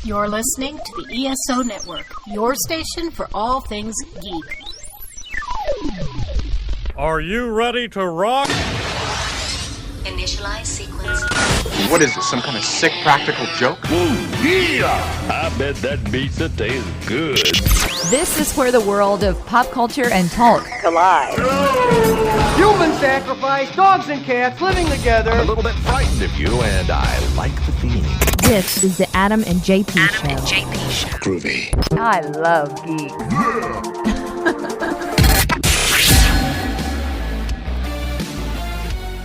You're listening to the ESO Network, your station for all things geek. Are you ready to rock? Initialize sequence. What is this, some kind of sick practical joke? Whoa, yeah! I bet that pizza tastes good. This is where the world of pop culture and talk collide. Human sacrifice, dogs and cats living together. I'm a little bit frightened of you, and I like the feeling. This is the Adam and JP Show. Adam and JP Show. Groovy. I love geeks.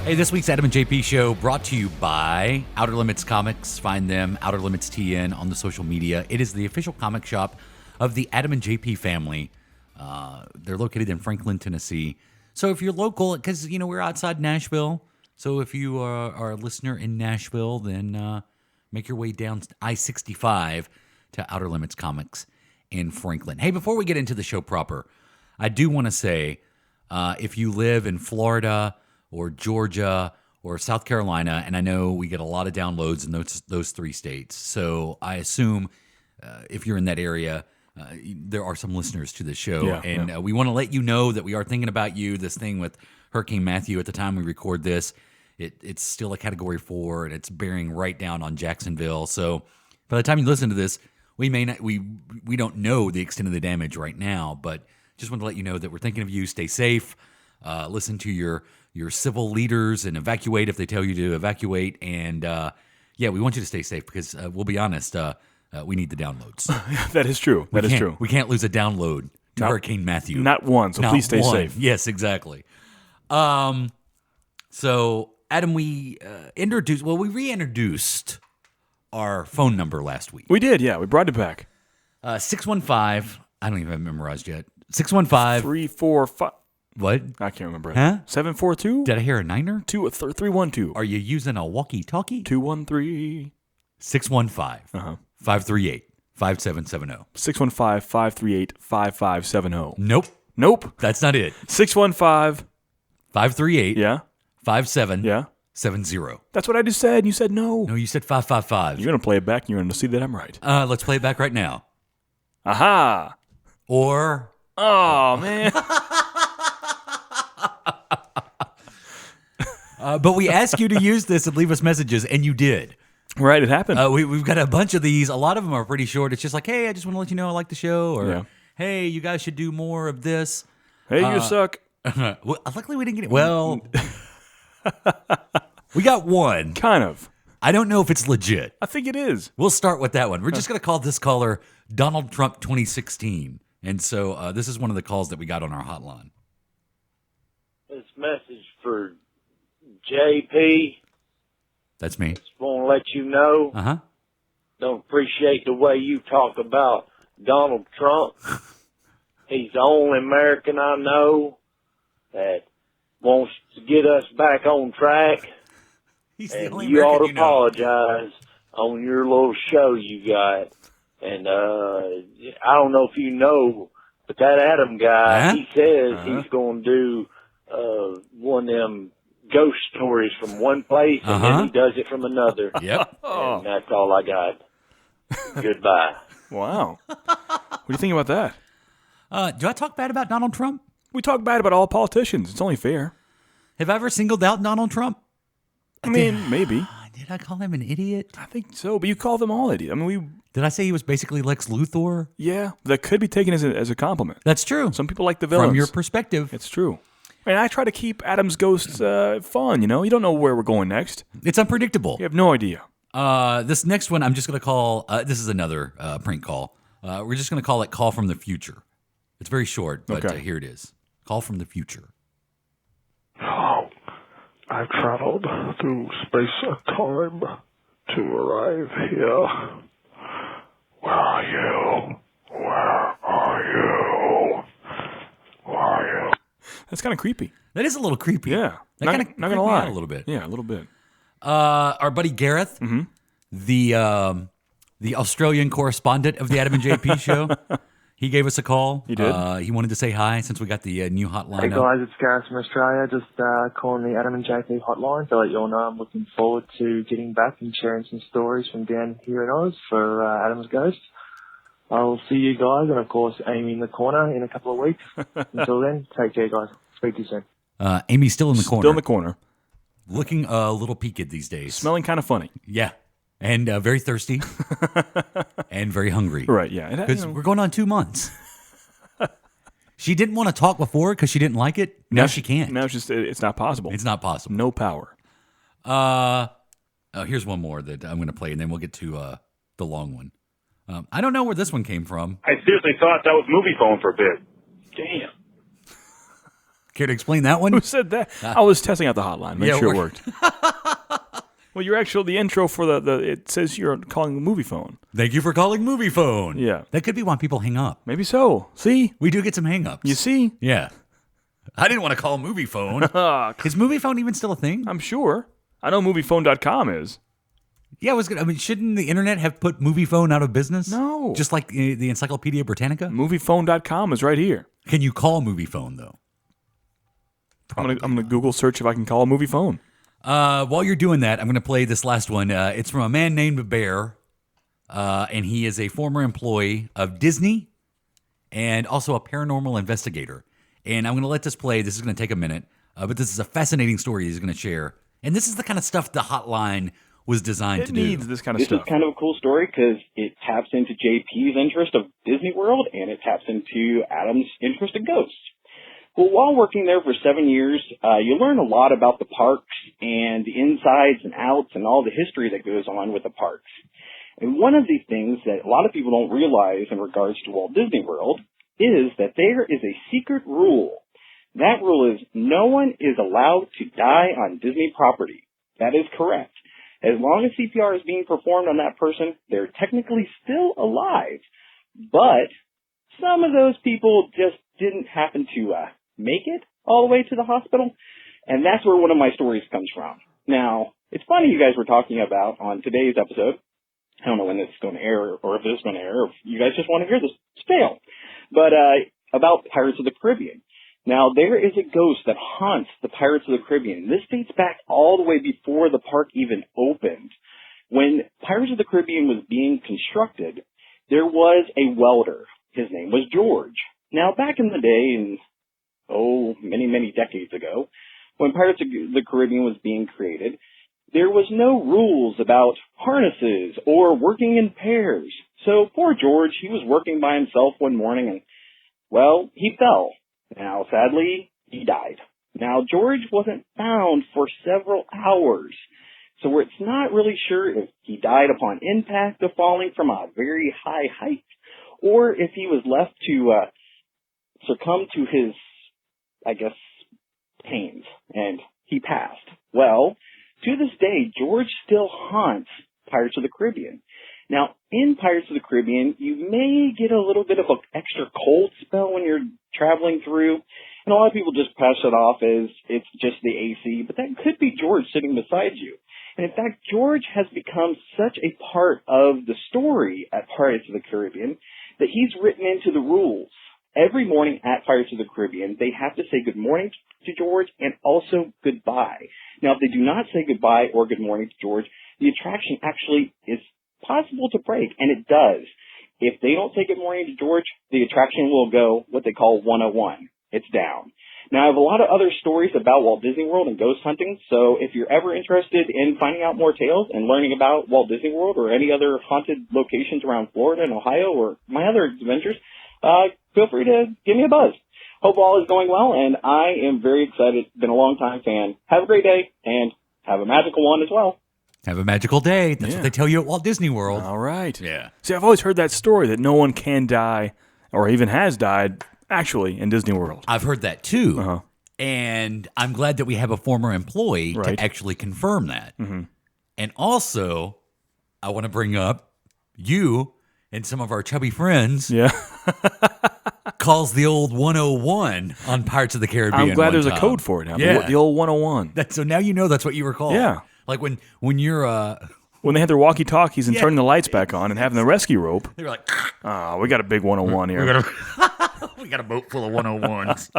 Hey, this week's Adam and JP Show brought to you by Outer Limits Comics. Find them, Outer Limits TN, on the social media. It is the official comic shop of the Adam and JP family. They're located in Franklin, Tennessee. So if you're local, because, you know, we're outside Nashville. So if you are a listener in Nashville, then make your way down I-65 to Outer Limits Comics in Franklin. Hey, before we get into the show proper, I do want to say, if you live in Florida or Georgia or South Carolina, and I know we get a lot of downloads in those three states. So I assume if you're in that area, there are some listeners to this show. We want to let you know that we are thinking about you. This thing with Hurricane Matthew, at the time we record this, it's still a Category 4, and it's bearing right down on Jacksonville. So by the time you listen to this, we don't know the extent of the damage right now, but just want to let you know that we're thinking of you. Stay safe. Listen to your civil leaders and evacuate if they tell you to evacuate. And we want you to stay safe because we'll be honest, we need the downloads. That is true. That is true. We can't lose a download to Hurricane Matthew. Not one, so please stay safe. Yes, exactly. So, Adam, we reintroduced our phone number last week. We did, yeah. We brought it back. 615, I don't even have it memorized yet. 615. 345. What? I can't remember it. Huh? 742? Did I hear a niner? 312. Are you using a walkie-talkie? 213. 615. 538-5770. 615-538-5570. Nope. That's not it. 615. 538. Yeah. 57. Yeah. 70. That's what I just said. You said no. No, you said 555. You're going to play it back and you're going to see that I'm right. Let's play it back right now. Aha. Or. Oh, man. But we asked you to use this and leave us messages, and you did. Right, it happened. We've got a bunch of these. A lot of them are pretty short. It's just like, hey, I just want to let you know I like the show, or hey, you guys should do more of this. Hey, you suck. Well, luckily, we didn't get it. Well, we got one. Kind of. I don't know if it's legit. I think it is. We'll start with that one. We're just going to call this caller Donald Trump 2016. And so this is one of the calls that we got on our hotline. This message for JP. That's me. Just want to let you know. Don't appreciate the way you talk about Donald Trump. He's the only American I know that wants to get us back on track. He's the only you American ought to apologize on your little show you got. And I don't know if you know, but that Adam guy, he says he's going to do one of them ghost stories from one place, and then he does it from another. Yep. And that's all I got. Goodbye. Wow. What do you think about that? Do I talk bad about Donald Trump? We talk bad about all politicians. It's only fair. Have I ever singled out Donald Trump? I mean, maybe. Did I call him an idiot? I think so, but you call them all idiots. I mean, Did I say he was basically Lex Luthor? Yeah, that could be taken as a compliment. That's true. Some people like the villains. From your perspective. It's true. And I try to keep Adam's ghosts fun, you know? You don't know where we're going next. It's unpredictable. You have no idea. This next one I'm just going to call, this is another prank call. We're just going to call it Call from the Future. It's very short, but here it is. Call from the Future. Oh, I've traveled through space and time to arrive here. Where are you? Where are you? Where are you? That's kind of creepy. That is a little creepy. Yeah. That kind of not gonna lie. a little bit. Yeah, a little bit. Our buddy Gareth, the Australian correspondent of the Adam and JP show, He gave us a call. He did? He wanted to say hi since we got the new hotline. Hey guys, it's Gareth from Australia. Just calling the Adam and JP hotline to let you all know I'm looking forward to getting back and sharing some stories from down here in Oz for Adam's Ghost. I'll see you guys, and of course Amy in the corner in a couple of weeks. Until then, take care, guys. Speak to you soon. Amy's still in the corner. Still in the corner. Looking a little peaked these days. Smelling kind of funny. Yeah. And very thirsty. And very hungry. Right, yeah. Because we're going on 2 months. She didn't want to talk before because she didn't like it. Now she can't. Now it's not possible. It's not possible. No power. Here's one more that I'm going to play, and then we'll get to the long one. I don't know where this one came from. I seriously thought that was movie phone for a bit. Damn. Care to explain that one? Who said that? I was testing out the hotline. Make sure it worked. Well, the intro for it says you're calling the movie phone. Thank you for calling movie phone. Yeah. That could be why people hang up. Maybe so. See? We do get some hang-ups. You see? Yeah. I didn't want to call movie phone. Is movie phone even still a thing? I'm sure. I know moviephone.com is. Yeah, shouldn't the internet have put movie phone out of business? No. Just like the Encyclopedia Britannica? Moviephone.com is right here. Can you call movie phone, though? I'm gonna Google search if I can call a movie phone. While you're doing that, I'm going to play this last one. It's from a man named Bear, and he is a former employee of Disney and also a paranormal investigator. And I'm going to let this play. This is going to take a minute, but this is a fascinating story he's going to share. And this is the kind of stuff the hotline was designed to do. It needs this kind of stuff. This is kind of a cool story because it taps into JP's interest of Disney World, and it taps into Adam's interest in ghosts. Well, while working there for 7 years, you learn a lot about the parks and the insides and outs and all the history that goes on with the parks. And one of the things that a lot of people don't realize in regards to Walt Disney World is that there is a secret rule. That rule is no one is allowed to die on Disney property. That is correct. As long as CPR is being performed on that person, they're technically still alive. But some of those people just didn't happen to make it all the way to the hospital, and that's where one of my stories comes from. Now, it's funny you guys were talking about on today's episode, I don't know when this is going to air or if it's going to air, or if you guys just want to hear this, stale, but about Pirates of the Caribbean. Now, there is a ghost that haunts the Pirates of the Caribbean. This dates back all the way before the park even opened. When Pirates of the Caribbean was being constructed, there was a welder. His name was George. Now, back in the day, many, many decades ago, when Pirates of the Caribbean was being created, there was no rules about harnesses or working in pairs. So poor George, he was working by himself one morning and, well, he fell. Now, sadly, he died. Now, George wasn't found for several hours. So it's not really sure if he died upon impact of falling from a very high height or if he was left to succumb to his, pains, and he passed. Well, to this day, George still haunts Pirates of the Caribbean. Now, in Pirates of the Caribbean, you may get a little bit of an extra cold spell when you're traveling through, and a lot of people just pass it off as it's just the AC, but that could be George sitting beside you. And in fact, George has become such a part of the story at Pirates of the Caribbean that he's written into the rules. Every morning at Pirates of the Caribbean, they have to say good morning to George and also goodbye. Now, if they do not say goodbye or good morning to George, the attraction actually is possible to break, and it does. If they don't say good morning to George, the attraction will go what they call 101. It's down. Now, I have a lot of other stories about Walt Disney World and ghost hunting, so if you're ever interested in finding out more tales and learning about Walt Disney World or any other haunted locations around Florida and Ohio or my other adventures, feel free to give me a buzz. Hope all is going well, and I am very excited. Been a long-time fan. Have a great day, and have a magical one as well. Have a magical day. That's what they tell you at Walt Disney World. All right. Yeah. See, I've always heard that story that no one can die or even has died actually in Disney World. I've heard that too. Uh-huh. And I'm glad that we have a former employee to actually confirm that. Mm-hmm. And also, I want to bring up you and some of our chubby friends. Yeah. Calls the old 101 on Pirates of the Caribbean. I'm glad there's a code for it now. Yeah. The old 101. So now you know that's what you were called. Yeah. Like when you're... when they had their walkie-talkies and turning the lights back on and having the rescue rope. They were like... We got a big 101 here. We got a boat full of 101s.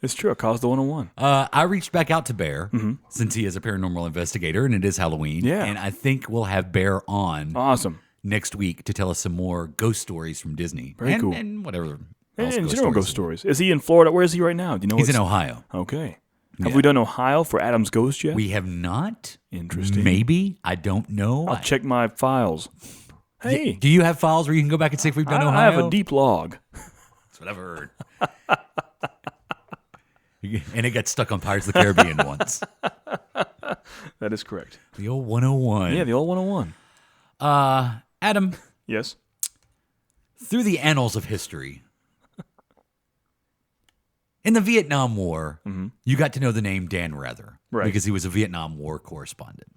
It's true. It caused the 101. I reached back out to Bear since he is a paranormal investigator and it is Halloween. Yeah. And I think we'll have Bear on Awesome. next week to tell us some more ghost stories from Disney. Very cool. And whatever. And general ghost stories. Is he in Florida? Where is he right now? Do you know? He's in Ohio. Okay. Yeah. Have we done Ohio for Adam's Ghost yet? We have not. Interesting. Maybe. I don't know. I'll check my files. Hey. Do you have files where you can go back and see if we've done Ohio? I have a deep log. That's what I've heard. And it got stuck on Pirates of the Caribbean once. That is correct. The old 101. Yeah, the old 101. Adam. Yes? Through the annals of history, in the Vietnam War, you got to know the name Dan Rather. Right. Because he was a Vietnam War correspondent.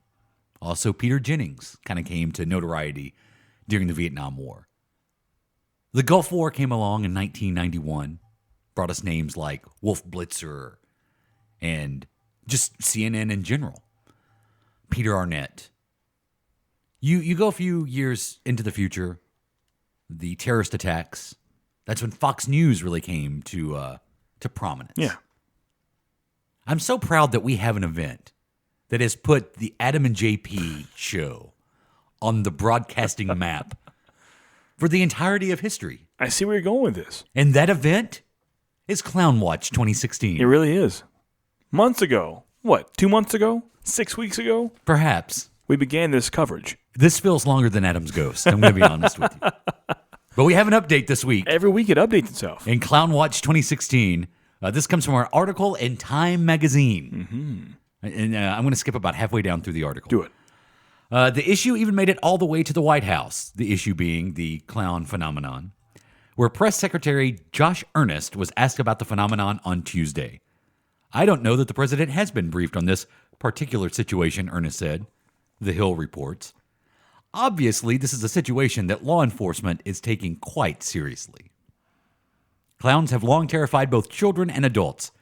Also, Peter Jennings kind of came to notoriety during the Vietnam War. The Gulf War came along in 1991. Brought us names like Wolf Blitzer and just CNN in general. Peter Arnett. You go a few years into the future, the terrorist attacks, that's when Fox News really came to prominence. Yeah. I'm so proud that we have an event that has put the Adam and JP show on the broadcasting map for the entirety of history. I see where you're going with this. And that event is Clown Watch 2016. It really is. Months ago. What, 2 months ago? 6 weeks ago? Perhaps. We began this coverage. This feels longer than Adam's Ghost. I'm going to be honest with you. But we have an update this week. Every week it updates itself. In Clown Watch 2016. This comes from our article in Time Magazine. And I'm going to skip about halfway down through the article. Do it. The issue even made it all the way to the White House. The issue being the clown phenomenon, where Press Secretary Josh Earnest was asked about the phenomenon on Tuesday. I don't know that the president has been briefed on this particular situation, Earnest said. The Hill reports. Obviously, this is a situation that law enforcement is taking quite seriously. Clowns have long terrified both children and adults,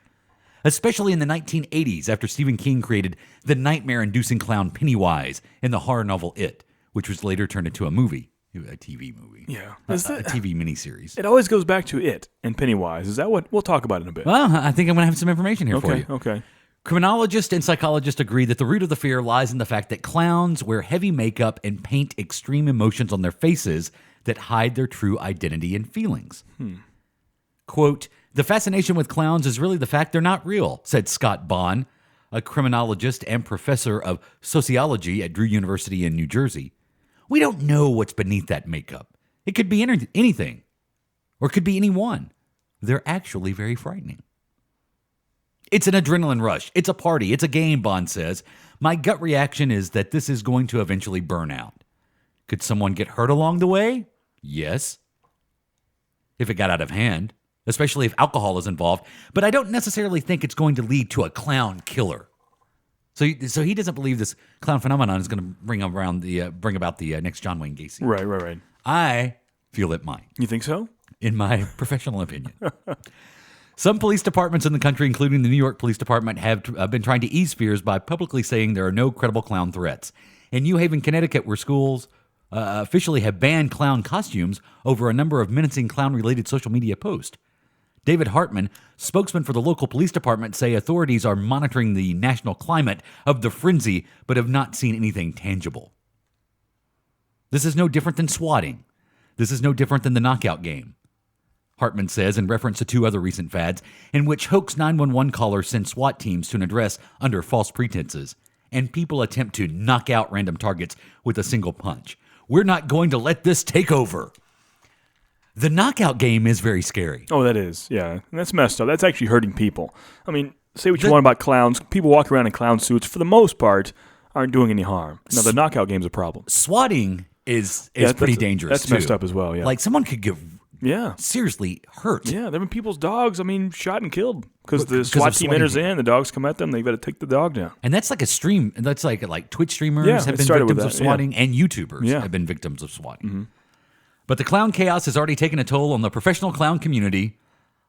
especially in the 1980s after Stephen King created the nightmare-inducing clown Pennywise in the horror novel It, which was later turned into a movie. A TV movie. Yeah. A TV miniseries. It always goes back to It and Pennywise. Is that what we'll talk about in a bit? Well, I think I'm going to have some information here for you. Okay. Criminologists and psychologists agree that the root of the fear lies in the fact that clowns wear heavy makeup and paint extreme emotions on their faces that hide their true identity and feelings. Quote, the fascination with clowns is really the fact they're not real, said Scott Bond, a criminologist and professor of sociology at Drew University in New Jersey. We don't know what's beneath that makeup. It could be anything, or it could be anyone. They're actually very frightening. It's an adrenaline rush. It's a party. It's a game, Bond says. My gut reaction is that this is going to eventually burn out. Could someone get hurt along the way? Yes. If it got out of hand, especially if alcohol is involved. But I don't necessarily think it's going to lead to a clown killer. So he doesn't believe this clown phenomenon is going to bring about the next John Wayne Gacy. Right. I feel it might. You think so? In my professional opinion. Some police departments in the country, including the New York Police Department, have been trying to ease fears by publicly saying there are no credible clown threats. In New Haven, Connecticut, where schools officially have banned clown costumes over a number of menacing clown-related social media posts. David Hartman, spokesman for the local police department, say authorities are monitoring the national climate of the frenzy, but have not seen anything tangible. This is no different than swatting. This is no different than the knockout game. Hartman says in reference to two other recent fads in which hoax 911 callers send SWAT teams to an address under false pretenses, and people attempt to knock out random targets with a single punch. We're not going to let this take over. The knockout game is very scary. Oh, that is, yeah. And that's messed up. That's actually hurting people. I mean, say what you want about clowns. People walk around in clown suits, for the most part, aren't doing any harm. Now, the knockout game's a problem. Swatting is pretty dangerous, That's messed up as well, yeah. Like, someone could get seriously hurt. Yeah, there have been people's dogs, shot and killed. Because the SWAT team enters in, the dogs come at them, they've got to take the dog down. And that's like a stream. That's like Twitch streamers have been victims of swatting, and YouTubers have been victims of swatting. Mm-hmm. But the clown chaos has already taken a toll on the professional clown community.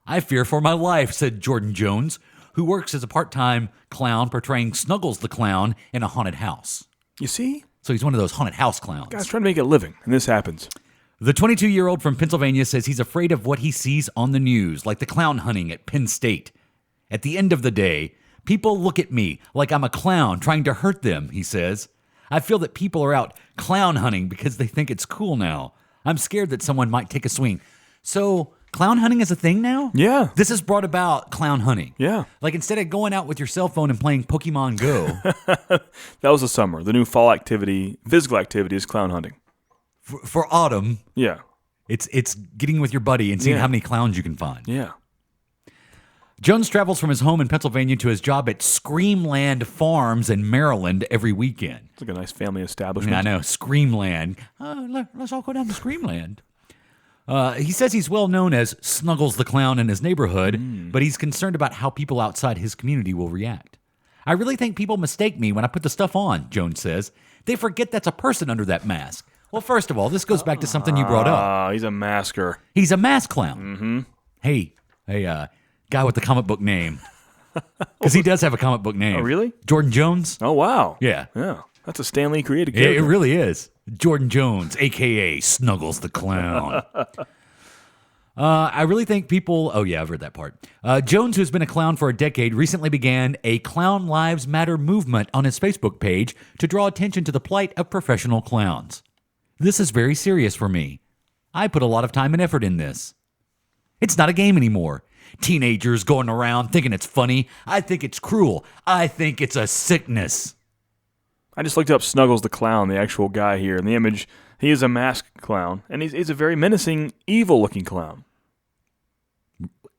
I fear for my life, said Jordan Jones, who works as a part-time clown portraying Snuggles the Clown in a haunted house. You see? So he's one of those haunted house clowns. Guys trying to make a living, and this happens. The 22-year-old from Pennsylvania says he's afraid of what he sees on the news, like the clown hunting at Penn State. At the end of the day, people look at me like I'm a clown trying to hurt them, he says. I feel that people are out clown hunting because they think it's cool now. I'm scared that someone might take a swing. So, clown hunting is a thing now? Yeah. This has brought about clown hunting. Yeah. Like instead of going out with your cell phone and playing Pokemon Go. That was the summer. The new fall activity, physical activity, is clown hunting. For autumn, yeah, it's getting with your buddy and seeing how many clowns you can find. Yeah. Jones travels from his home in Pennsylvania to his job at Screamland Farms in Maryland every weekend. It's like a nice family establishment. Yeah, I know, Screamland. Let's all go down to Screamland. He says he's well known as Snuggles the Clown in his neighborhood, but he's concerned about how people outside his community will react. I really think people mistake me when I put the stuff on, Jones says. They forget that's a person under that mask. Well, first of all, this goes back to something you brought up. He's a masker. He's a mask clown. Mm-hmm. Hey, guy with the comic book name. Because he does have a comic book name. Oh, really? Jordan Jones. Oh, wow. Yeah. Yeah. That's a Stan Lee created character. It really is. Jordan Jones, a.k.a. Snuggles the Clown. I really think people... Oh, yeah, I've read that part. Jones, who's been a clown for a decade, recently began a Clown Lives Matter movement on his Facebook page to draw attention to the plight of professional clowns. This is very serious for me. I put a lot of time and effort in this. It's not a game anymore. Teenagers going around thinking it's funny. I think it's cruel. I think it's a sickness. I just looked up Snuggles the Clown, the actual guy here. In the image, he is a masked clown, and he's a very menacing, evil-looking clown.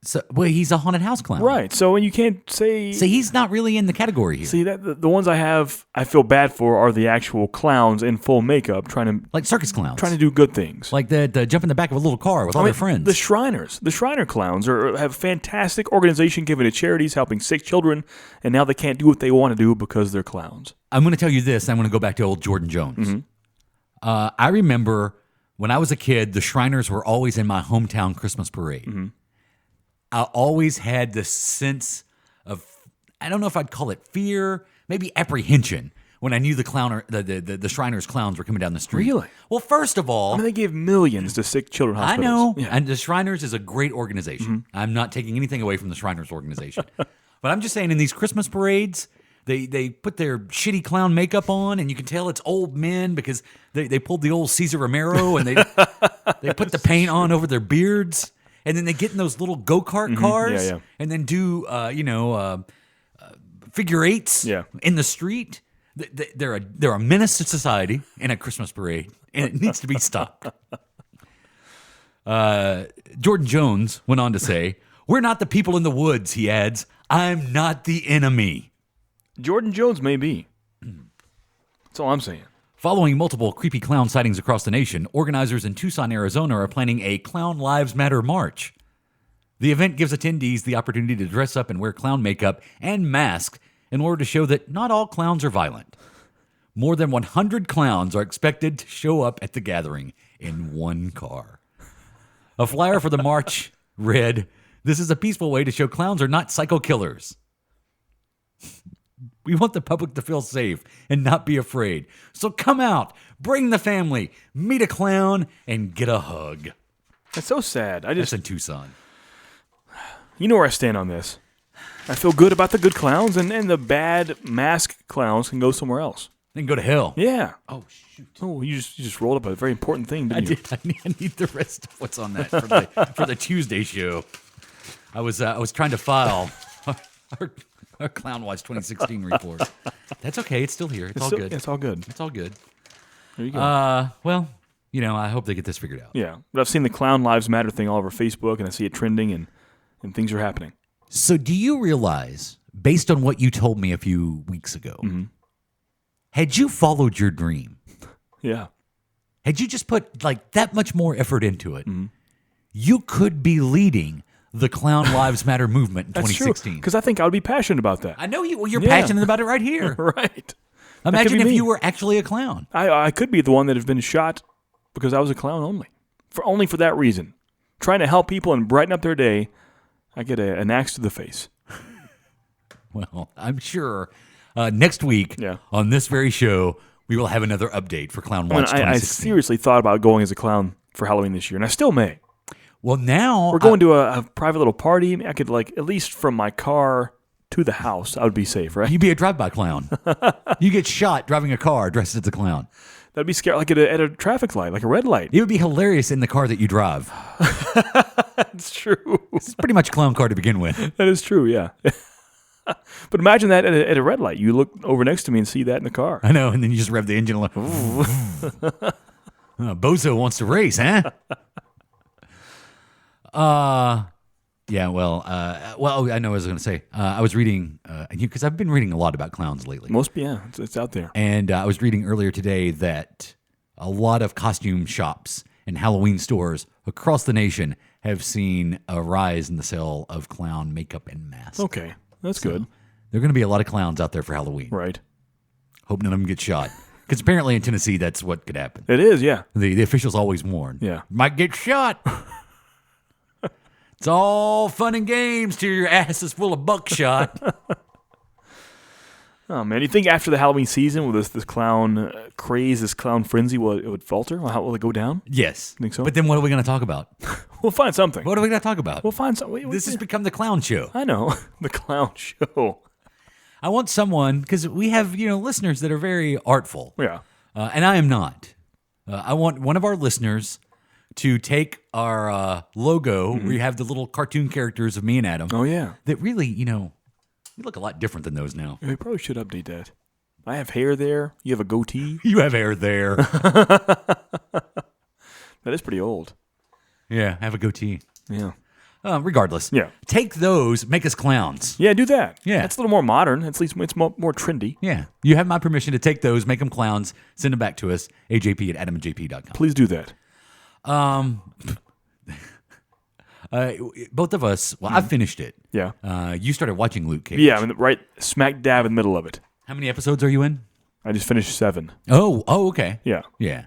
So, well, he's a haunted house clown. Right, so you can't say... See, he's not really in the category here. See, the ones I feel bad for are the actual clowns in full makeup trying to... Like circus clowns. Trying to do good things. Like the jump in the back of a little car with all their friends. The Shriners. The Shriner clowns have a fantastic organization given to charities helping sick children, and now they can't do what they want to do because they're clowns. I'm going to tell you this. I'm going to go back to old Jordan Jones. Mm-hmm. I remember when I was a kid, the Shriners were always in my hometown Christmas parade. Mm-hmm. I always had this sense of, I don't know if I'd call it fear, maybe apprehension, when I knew the Shriners clowns were coming down the street. Really? Well, first of all... I mean, they give millions to sick children hospitals. I know, Yeah. and the Shriners is a great organization. Mm-hmm. I'm not taking anything away from the Shriners organization. But I'm just saying, in these Christmas parades, they put their shitty clown makeup on, and you can tell it's old men because they pulled the old Cesar Romero, and they put the paint on over their beards. And then they get in those little go-kart cars and then do, figure eights in the street. They're a menace to society in a Christmas parade, and it needs to be stopped. Jordan Jones went on to say, "We're not the people in the woods," he adds. "I'm not the enemy." Jordan Jones may be. That's all I'm saying. Following multiple creepy clown sightings across the nation, organizers in Tucson, Arizona are planning a Clown Lives Matter March. The event gives attendees the opportunity to dress up and wear clown makeup and masks in order to show that not all clowns are violent. More than 100 clowns are expected to show up at the gathering in one car. A flyer for the march read, "This is a peaceful way to show clowns are not psycho killers. We want the public to feel safe and not be afraid. So come out, bring the family, meet a clown, and get a hug." That's so sad. That's in Tucson. You know where I stand on this. I feel good about the good clowns, and the bad mask clowns can go somewhere else. They can go to hell. Yeah. Oh, shoot. Oh, you just rolled up a very important thing, didn't you? I need the rest of what's on that for the Tuesday show. I was trying to file our Clown Watch 2016 report. That's okay. It's still here. It's all good. It's all good. It's all good. There you go. Well, I hope they get this figured out. Yeah. But I've seen the Clown Lives Matter thing all over Facebook, and I see it trending, and things are happening. So do you realize, based on what you told me a few weeks ago, had you followed your dream, Yeah. had you just put like that much more effort into it, you could be leading the Clown Lives Matter movement in 2016. Because I think I would be passionate about that. I know you. Well, you're passionate about it right here. Right. Imagine if you were actually a clown. I could be the one that has been shot because I was a clown only for that reason. Trying to help people and brighten up their day, I get an axe to the face. Well, I'm sure next week on this very show, we will have another update for Clown Watch 2016. I seriously thought about going as a clown for Halloween this year, and I still may. Well, now we're going to a private little party. I could at least from my car to the house, I would be safe, right? You'd be a drive-by clown. You get shot driving a car dressed as a clown. That'd be scary, like at a traffic light, like a red light. It would be hilarious in the car that you drive. That's true. It's pretty much a clown car to begin with. That is true, yeah. But imagine that at a red light. You look over next to me and see that in the car. I know, and then you just rev the engine like, Bozo wants to race, huh? Yeah, well, I know what I was going to say. I was reading, because I've been reading a lot about clowns lately. It's out there. And I was reading earlier today that a lot of costume shops and Halloween stores across the nation have seen a rise in the sale of clown makeup and masks. Okay, that's good. There are going to be a lot of clowns out there for Halloween. Right. Hope none of them get shot. Because apparently in Tennessee, that's what could happen. It is, yeah. The officials always warn. Yeah. Might get shot. It's all fun and games till your ass is full of buckshot. Oh, man. You think after the Halloween season, with this clown craze, this clown frenzy, it would falter? How will it go down? Yes. Think so? But then what are we going to talk about? We'll find something. What are we going to talk about? We'll find something. This has become the clown show. I know. The clown show. I want someone, because we have listeners that are very artful. Yeah. And I am not. I want one of our listeners to take our logo, where you have the little cartoon characters of me and Adam. Oh, yeah. That really, we look a lot different than those now. Yeah, we probably should update that. I have hair there. You have a goatee. You have hair there. That is pretty old. Yeah, I have a goatee. Yeah. Regardless. Yeah. Take those, make us clowns. Yeah, do that. Yeah. That's a little more modern. At least it's more trendy. Yeah. You have my permission to take those, make them clowns, send them back to us, ajp@adamandjp.com. Please do that. Both of us, I finished it. Yeah. You started watching Luke Cage. Yeah, I'm right smack dab in the middle of it. How many episodes are you in? I just finished 7. Oh, okay. Yeah. Yeah.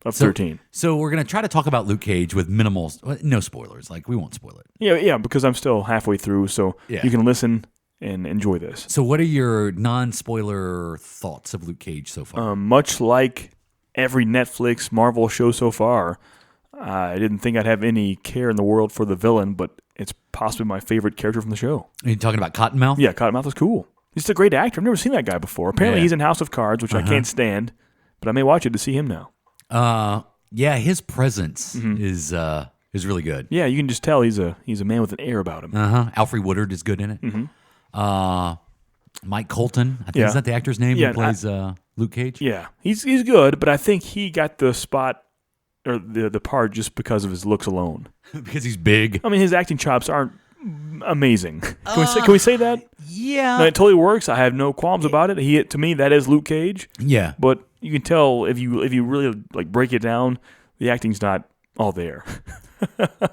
Of 13. So we're going to try to talk about Luke Cage with minimal, no spoilers. Like, we won't spoil it. Yeah, because I'm still halfway through, so Yeah. you can listen and enjoy this. So what are your non-spoiler thoughts of Luke Cage so far? Much like every Netflix Marvel show so far, I didn't think I'd have any care in the world for the villain, but it's possibly my favorite character from the show. Are you talking about Cottonmouth? Yeah, Cottonmouth is cool. He's a great actor. I've never seen that guy before. Apparently Yeah. he's in House of Cards, which I can't stand, but I may watch it to see him now. Yeah, his presence is really good. Yeah, you can just tell he's a man with an air about him. Alfred Woodard is good in it. Mike Colton, I think is that the actor's name who plays Luke Cage? Yeah, he's good, but I think he got the spot or the part just because of his looks alone. Because he's big. I mean, his acting chops aren't amazing. Can we say that? Yeah. No, it totally works. I have no qualms about it. To me, that is Luke Cage. Yeah. But you can tell if you really break it down, the acting's not all there.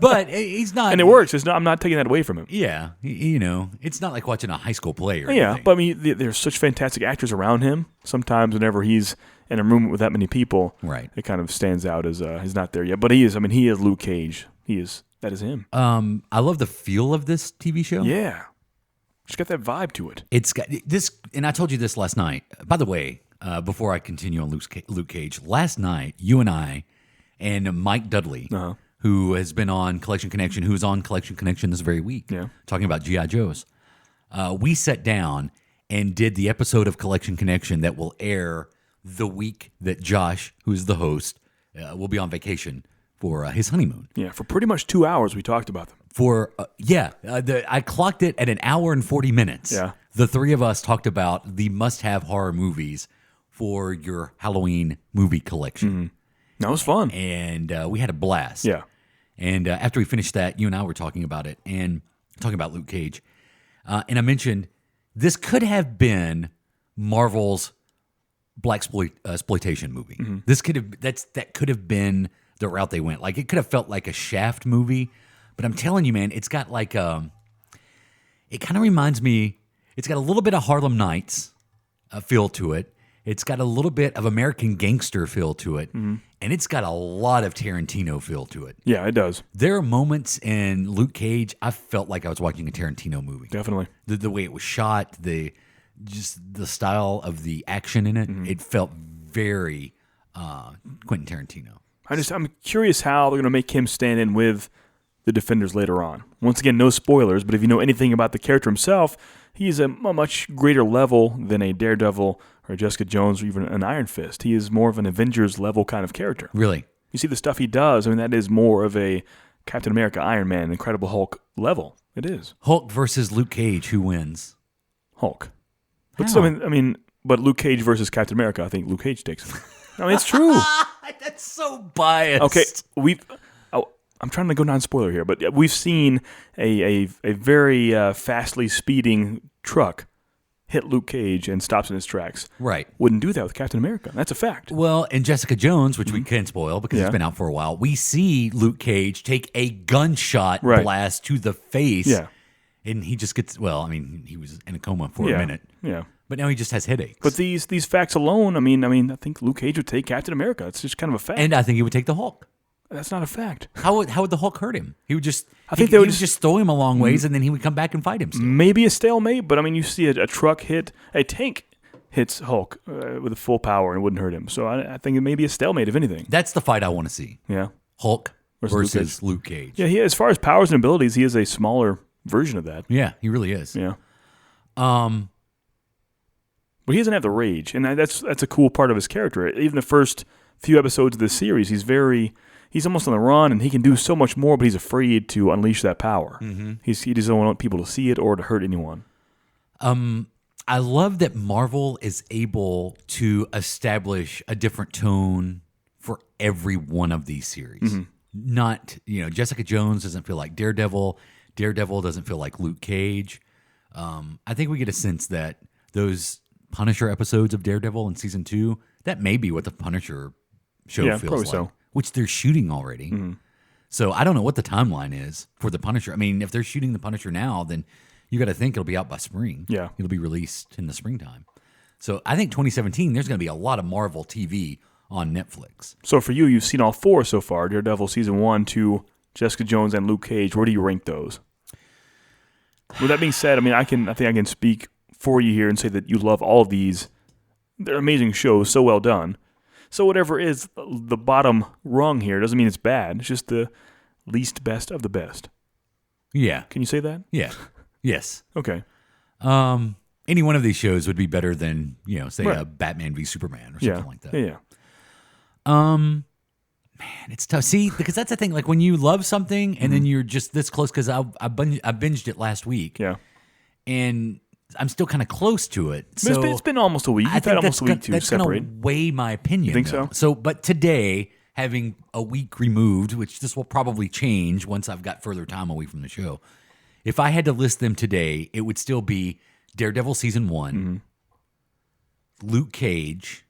But he's not, and it works. I'm not taking that away from him. Yeah, it's not like watching a high school play or Yeah, anything. but I mean, there's such fantastic actors around him. Sometimes whenever he's in a room with that many people, right, it kind of stands out as he's not there yet. But he is. I mean, he is Luke Cage. That is him. I love the feel of this TV show. Yeah, it's got that vibe to it. It's got this, and I told you this last night. By the way, before I continue on Luke Cage, last night you and I and Mike Dudley, who has been on Collection Connection, who was on Collection Connection this very week, talking about G.I. Joes, we sat down and did the episode of Collection Connection that will air the week that Josh, who's the host, will be on vacation for his honeymoon. Yeah, for pretty much 2 hours we talked about them. I clocked it at 1 hour and 40 minutes. Yeah. The three of us talked about the must-have horror movies for your Halloween movie collection. Mm-hmm. That was fun. And we had a blast. Yeah. And after we finished that, you and I were talking about it and talking about Luke Cage. And I mentioned this could have been Marvel's black exploitation movie. Mm-hmm. This that could have been the route they went. Like, it could have felt like a Shaft movie, but I'm telling you, man, it's got like it kind of reminds me. It's got a little bit of Harlem Nights feel to it. It's got a little bit of American Gangster feel to it, and it's got a lot of Tarantino feel to it. Yeah, it does. There are moments in Luke Cage I felt like I was watching a Tarantino movie. Definitely. The way it was shot, the style of the action in it, it felt very Quentin Tarantino. I'm curious how they're going to make him stand in with the Defenders later on. Once again, no spoilers, but if you know anything about the character himself, he's a much greater level than a Daredevil or Jessica Jones or even an Iron Fist. He is more of an Avengers level kind of character. Really? You see the stuff he does, I mean, that is more of a Captain America, Iron Man, Incredible Hulk level. It is. Hulk versus Luke Cage, who wins? Hulk. But but Luke Cage versus Captain America, I think Luke Cage takes it. I mean, it's true. That's so biased. Okay, I'm trying to go non-spoiler here, but we've seen a very fastly speeding truck hit Luke Cage and stops in his tracks. Right. Wouldn't do that with Captain America. That's a fact. Well, in Jessica Jones, which we can't spoil because it's been out for a while, we see Luke Cage take a gunshot blast to the face. Yeah. And he just gets, he was in a coma for a minute. Yeah. But now he just has headaches. But these facts alone, I think Luke Cage would take Captain America. It's just kind of a fact. And I think he would take the Hulk. That's not a fact. How would the Hulk hurt him? He would just. They would just throw him a long ways, and then he would come back and fight him. Still. Maybe a stalemate, but you see a truck hit a tank hits Hulk with full power and it wouldn't hurt him. So I think it may be a stalemate, if anything. That's the fight I want to see. Yeah, Hulk versus Luke Cage. Yeah, as far as powers and abilities, he is a smaller version of that. Yeah, he really is. Yeah. But he doesn't have the rage, and that's a cool part of his character. Even the first few episodes of this series, he's almost on the run, and he can do so much more, but he's afraid to unleash that power. Mm-hmm. He doesn't want people to see it or to hurt anyone. I love that Marvel is able to establish a different tone for every one of these series. Mm-hmm. Not, Jessica Jones doesn't feel like Daredevil. Daredevil doesn't feel like Luke Cage. I think we get a sense that those Punisher episodes of Daredevil in season 2, that may be what the Punisher show feels like. So. Which they're shooting already. Mm-hmm. So I don't know what the timeline is for the Punisher. I mean, if they're shooting the Punisher now, then you got to think it'll be out by spring. Yeah. It'll be released in the springtime. So I think 2017, there's going to be a lot of Marvel TV on Netflix. So for you, you've seen all 4 so far, Daredevil season 1, 2, Jessica Jones, and Luke Cage. Where do you rank those? With that being said, I think I can speak for you here and say that you love all of these. They're amazing shows, so well done. So whatever is the bottom rung here doesn't mean it's bad. It's just the least best of the best. Yeah. Can you say that? Yeah. Yes. Okay. Any one of these shows would be better than, say a Batman v Superman or something like that. Yeah. Man, it's tough. See, because that's the thing. Like when you love something and then you're just this close, because I binged it last week. Yeah. And I'm still kind of close to it. So it's been almost a week. You've had almost a week to separate. That's going to weigh my opinion. You think so? But today, having a week removed, which this will probably change once I've got further time away from the show, if I had to list them today, it would still be Daredevil season 1, Luke Cage,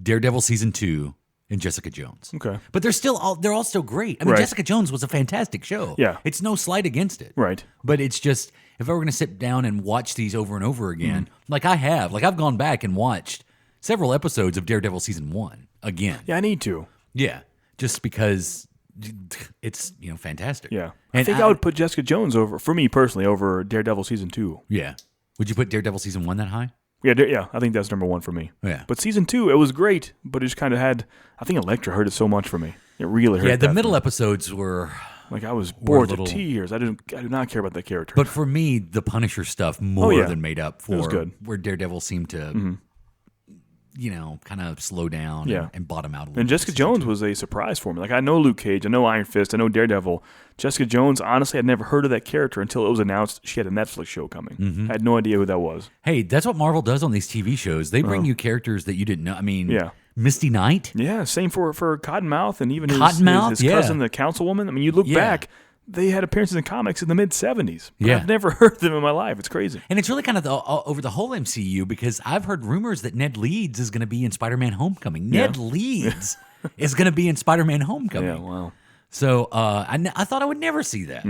Daredevil season 2, and Jessica Jones. Okay. But they're all still great. I mean, Jessica Jones was a fantastic show. Yeah. It's no slight against it. Right. But it's just, if I were going to sit down and watch these over and over again, like I have, I've gone back and watched several episodes of Daredevil season 1 again. Yeah, I need to. Yeah. Just because it's, fantastic. Yeah. I think I would put Jessica Jones over, for me personally, over Daredevil season 2. Yeah. Would you put Daredevil season 1 that high? Yeah, I think that's number 1 for me. Yeah. But season 2, it was great, but it just kind of had, I think Elektra hurt it so much for me. It really hurt. Yeah, the middle episodes were... Like, I was bored to tears. I do not care about that character. But for me, the Punisher stuff more than made up for where Daredevil seemed to, kind of slow down and bottom out a little. And Jessica Jones was a surprise for me. Like, I know Luke Cage, I know Iron Fist, I know Daredevil. Jessica Jones, honestly, I'd never heard of that character until it was announced she had a Netflix show coming. I had no idea who that was. Hey, that's what Marvel does on these TV shows. They bring you characters that you didn't know. I mean, Misty Knight. Yeah, same for Cottonmouth and even his cousin, the councilwoman. I mean, you look back, they had appearances in comics in the mid-'70s. But I've never heard of them in my life. It's crazy. And it's really kind of over the whole MCU because I've heard rumors that Ned Leeds is going to be in Spider-Man Homecoming. Ned Leeds is going to be in Spider-Man Homecoming. Yeah, wow. So I thought I would never see that.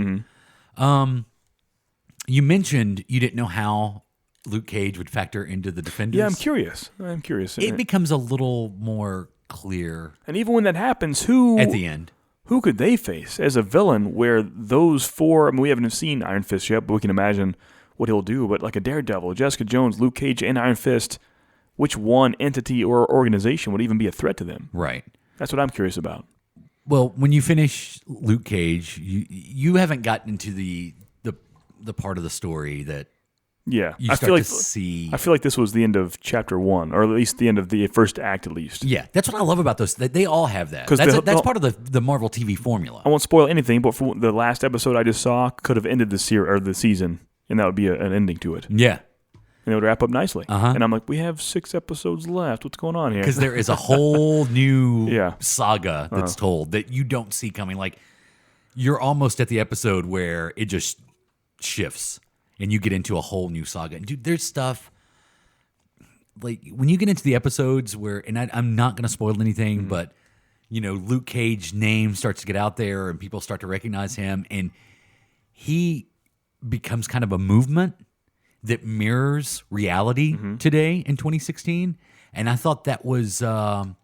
You mentioned you didn't know how Luke Cage would factor into the Defenders. Yeah, I'm curious. It becomes a little more clear. And even when that happens, who... At the end. Who could they face as a villain where those 4... I mean, we haven't seen Iron Fist yet, but we can imagine what he'll do. But like a Daredevil, Jessica Jones, Luke Cage, and Iron Fist, which one entity or organization would even be a threat to them? Right. That's what I'm curious about. Well, when you finish Luke Cage, you haven't gotten into the part of the story that you start to see. I feel like this was the end of chapter 1, or at least the end of the first act, at least. Yeah, that's what I love about those. They all have that. That's part of the Marvel TV formula. I won't spoil anything, but for the last episode I just saw could have ended the season, and that would be an ending to it. Yeah. And it would wrap up nicely. And I'm like, we have 6 episodes left. What's going on here? Because there is a whole new saga that's told that you don't see coming. Like, you're almost at the episode where it just shifts and you get into a whole new saga. And dude, there's stuff like when you get into the episodes where, and I'm not going to spoil anything, but Luke Cage's name starts to get out there and people start to recognize him, and he becomes kind of a movement that mirrors reality today in 2016. And I thought that was, I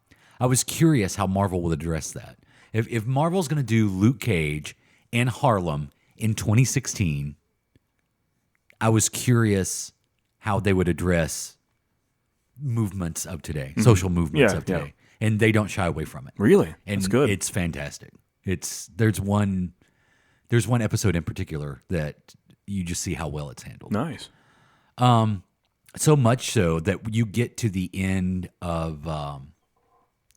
was curious how Marvel would address that. If Marvel's going to do Luke Cage in Harlem in 2016, I was curious how they would address movements of today, social movements of today. And they don't shy away from it. Really? And that's good. It's fantastic. There's one episode in particular that you just see how well it's handled. Nice. So much so that you get to the end of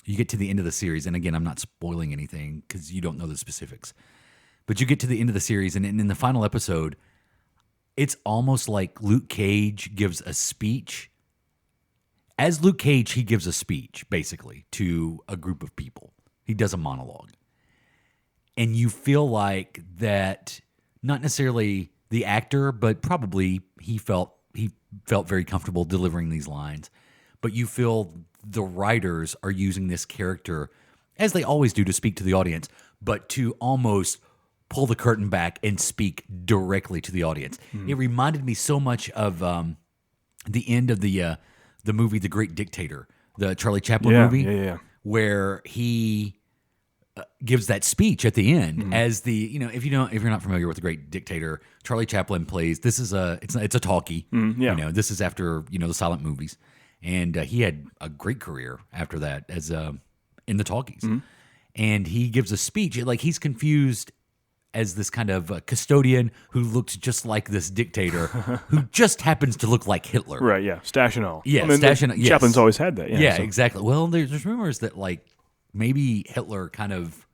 the series, and again, I'm not spoiling anything because you don't know the specifics. But you get to the end of the series, and in the final episode, it's almost like Luke Cage gives a speech. As Luke Cage, he gives a speech, basically, to a group of people. He does a monologue. And you feel like that, not necessarily the actor, but probably he felt very comfortable delivering these lines. But you feel the writers are using this character, as they always do, to speak to the audience, but to almost pull the curtain back and speak directly to the audience. It reminded me so much of the end of the movie The Great Dictator, the Charlie Chaplin movie, where he gives that speech at the end as the, if you're not familiar with The Great Dictator, Charlie Chaplin plays, it's a talkie, this is after, the silent movies. And he had a great career after that as in the talkies. And he gives a speech, like he's confused as this kind of custodian who looks just like this dictator who just happens to look like Hitler. Right, yeah. Stash and all. Yeah, stash and all. Yes. Chaplin's always had that. Yeah, exactly. Well, there's rumors that like maybe Hitler kind of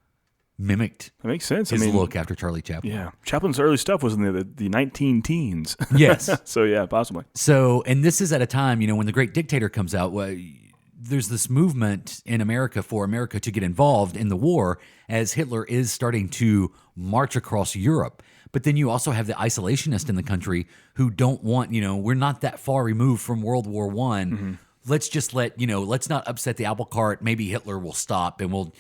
mimicked that makes sense. his look after Charlie Chaplin. Yeah. Chaplin's early stuff was in the 19 teens. Yes. So, yeah, possibly. So, and this is at a time, when The Great Dictator comes out, there's this movement in America for America to get involved in the war as Hitler is starting to march across Europe. But then you also have the isolationists in the country who don't want, we're not that far removed from World War I. Let's just let's not upset the apple cart. Maybe Hitler will stop and we'll,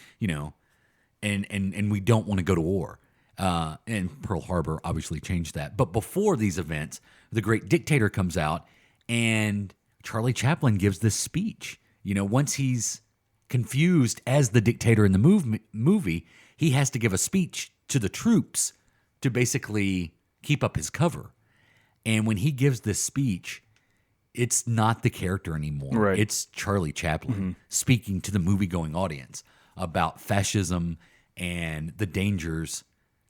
and we don't want to go to war. And Pearl Harbor obviously changed that. But before these events, The Great Dictator comes out and Charlie Chaplin gives this speech. Once he's confused as the dictator in the movie, he has to give a speech to the troops to basically keep up his cover. And when he gives this speech, it's not the character anymore. Right. It's Charlie Chaplin speaking to the movie-going audience about fascism and the dangers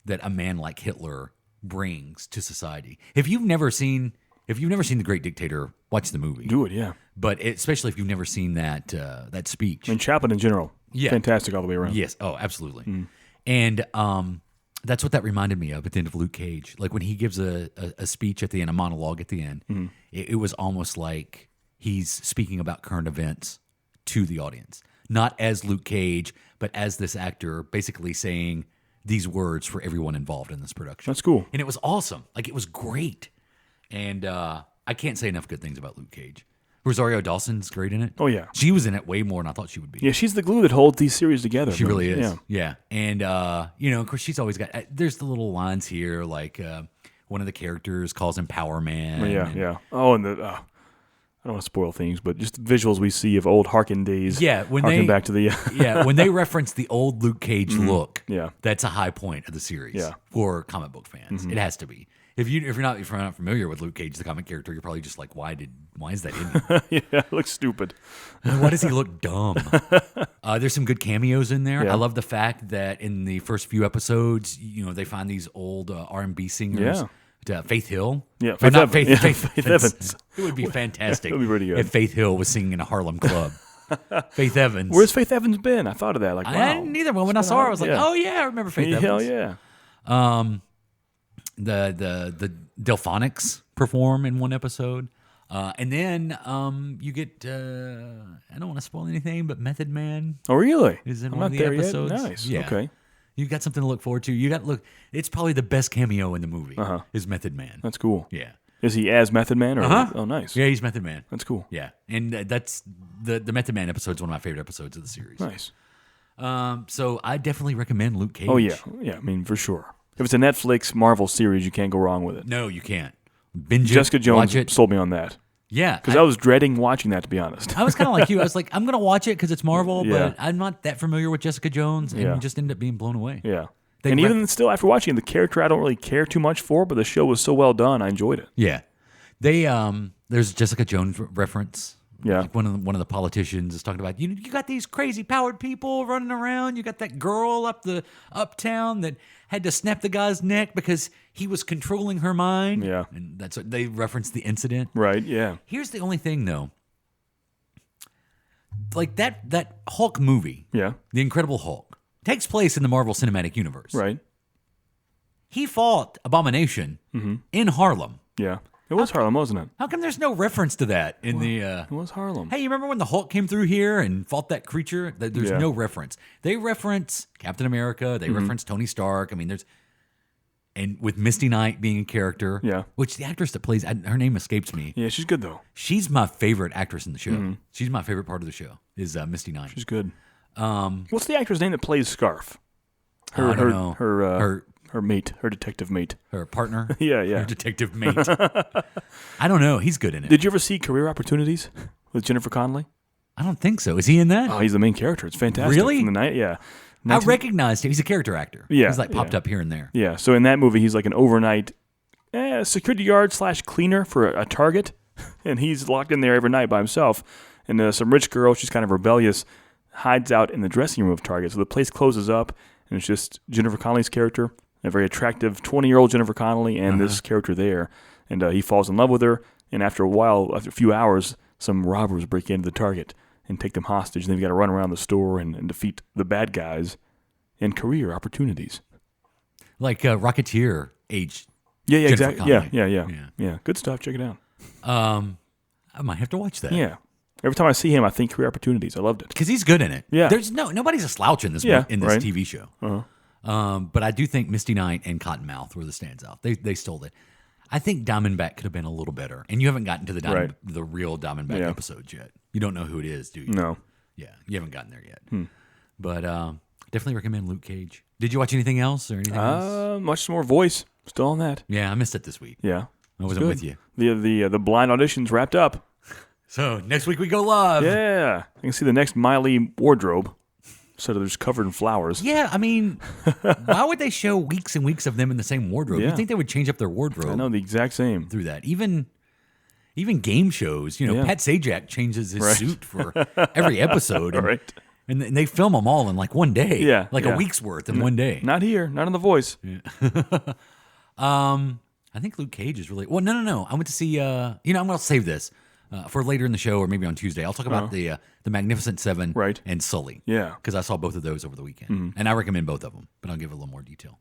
that a man like Hitler brings to society. If you've never seen The Great Dictator, watch the movie. Do it, yeah. But especially if you've never seen that speech. And Chaplin in general, fantastic all the way around. Yes, oh, absolutely. And that's what that reminded me of at the end of Luke Cage. Like when he gives a speech at the end, a monologue at the end, it was almost like he's speaking about current events to the audience. Not as Luke Cage, but as this actor basically saying these words for everyone involved in this production. That's cool. And it was awesome. Like it was great. And I can't say enough good things about Luke Cage. Rosario Dawson's great in it. Oh, yeah. She was in it way more than I thought she would be. Yeah, she's the glue that holds these series together. She really is. Yeah. And, of course, she's always got, there's the little lines here, like one of the characters calls him Power Man. Yeah. Oh, and I don't want to spoil things, but just the visuals we see of old Harkin days. Yeah. Harken back to the... when they reference the old Luke Cage look, yeah, that's a high point of the series for comic book fans. It has to be. If you're not familiar with Luke Cage, the comic character, you're probably just like, why is that in here? Yeah, it looks stupid. Why does he look dumb? There's some good cameos in there. Yeah. I love the fact that in the first few episodes, they find these old R&B singers. Yeah. Faith Hill. Yeah, Or not Faith Faith Evans. Evans. It would be fantastic. It would be pretty good. If Faith Hill was singing in a Harlem club. Faith Evans. Where's Faith Evans been? I thought of that. Like, wow. I didn't either. When I saw her, I was like, oh yeah, I remember Faith Evans. Hell yeah. The Delphonics perform in one episode. And then you get, I don't want to spoil anything, but Method Man. Oh, really? Is in I'm one not of the there episodes. Yet. Nice. Yeah. Okay. You got something to look forward to. It's probably the best cameo in the movie is Method Man. That's cool. Yeah. Is he as Method Man? Or Oh, nice. Yeah, he's Method Man. That's cool. Yeah. And that's the Method Man episode is one of my favorite episodes of the series. Nice. So I definitely recommend Luke Cage. Oh, yeah. Yeah, I mean, for sure. If it's a Netflix Marvel series, you can't go wrong with it. No, you can't. Binge Jessica it, Jones watch it. sold me on that. Yeah. Because I was dreading watching that, to be honest. I was kind of like you. I was like, I'm going to watch it because it's Marvel, Yeah. but I'm not that familiar with Jessica Jones and just ended up being blown away. Yeah. And even still, after watching it, the character I don't really care too much for, but the show was so well done, I enjoyed it. Yeah. There's Jessica Jones reference. Yeah. Like one of the politicians is talking about, you got these crazy powered people running around. You got that girl uptown that had to snap the guy's neck because he was controlling her mind. Yeah. And that's what they referenced the incident. Right, yeah. Here's the only thing though. Like that Hulk movie. Yeah. The Incredible Hulk takes place in the Marvel Cinematic Universe. Right. He fought Abomination in Harlem. Yeah. It was Harlem, wasn't it? How come there's no reference to that in the... It was Harlem. Hey, you remember when the Hulk came through here and fought that creature? There's Yeah. no reference. They reference Captain America. They reference Tony Stark. I mean, there's... And with Misty Knight being a character. Yeah. Which the actress that plays... her name escapes me. Yeah, she's good, though. She's my favorite actress in the show. She's my favorite part of the show, is Misty Knight. She's good. What's the actor's name that plays Scarf? I don't know. Her mate, her detective mate. Her partner? Yeah. Her detective mate. I don't know. He's good in it. Did you ever see Career Opportunities with Jennifer Connelly? I don't think so. Is he in that? Oh, he's the main character. It's fantastic. Really? From the night, yeah. I recognized him. He's a character actor. Yeah. He's popped up here and there. Yeah. So in that movie, he's like an overnight security guard / cleaner for a Target. And he's locked in there every night by himself. And some rich girl, she's kind of rebellious, hides out in the dressing room of Target. So the place closes up, and it's just Jennifer Connelly's character, a very attractive 20-year-old Jennifer Connelly, and this character there. And he falls in love with her. And after a few hours, some robbers break into the Target and take them hostage. And they've got to run around the store and defeat the bad guys in Career Opportunities. Like Rocketeer age. Yeah, Jennifer exactly. Connelly. Yeah. Good stuff. Check it out. I might have to watch that. Yeah. Every time I see him, I think Career Opportunities. I loved it. Because he's good in it. Yeah. There's nobody's a slouch in this right. TV show. Uh-huh. But I do think Misty Knight and Cottonmouth were the stands out. They stole it. I think Diamondback could have been a little better. And you haven't gotten to the real Diamondback episodes yet. You don't know who it is, do you? No. Yeah, you haven't gotten there yet. But definitely recommend Luke Cage. Did you watch anything else or anything else? Much more Voice. Still on that. Yeah, I missed it this week. Yeah. I wasn't with you. The blind auditions wrapped up. So next week we go live. Yeah. I can see the next Miley wardrobe. So they're just covered in flowers. Yeah, I mean, why would they show weeks and weeks of them in the same wardrobe? Yeah. You'd think they would change up their wardrobe. I know, the exact same. Through that. Even game shows, Pat Sajak changes his suit for every episode. And, and they film them all in like one day. Yeah. Like a week's worth in one day. Not here. Not on The Voice. Yeah. I think Luke Cage is really... Well, no. I went to see... I'm going to save this for later in the show or maybe on Tuesday. I'll talk about the Magnificent Seven and Sully. Yeah. Because I saw both of those over the weekend. And I recommend both of them, but I'll give a little more detail.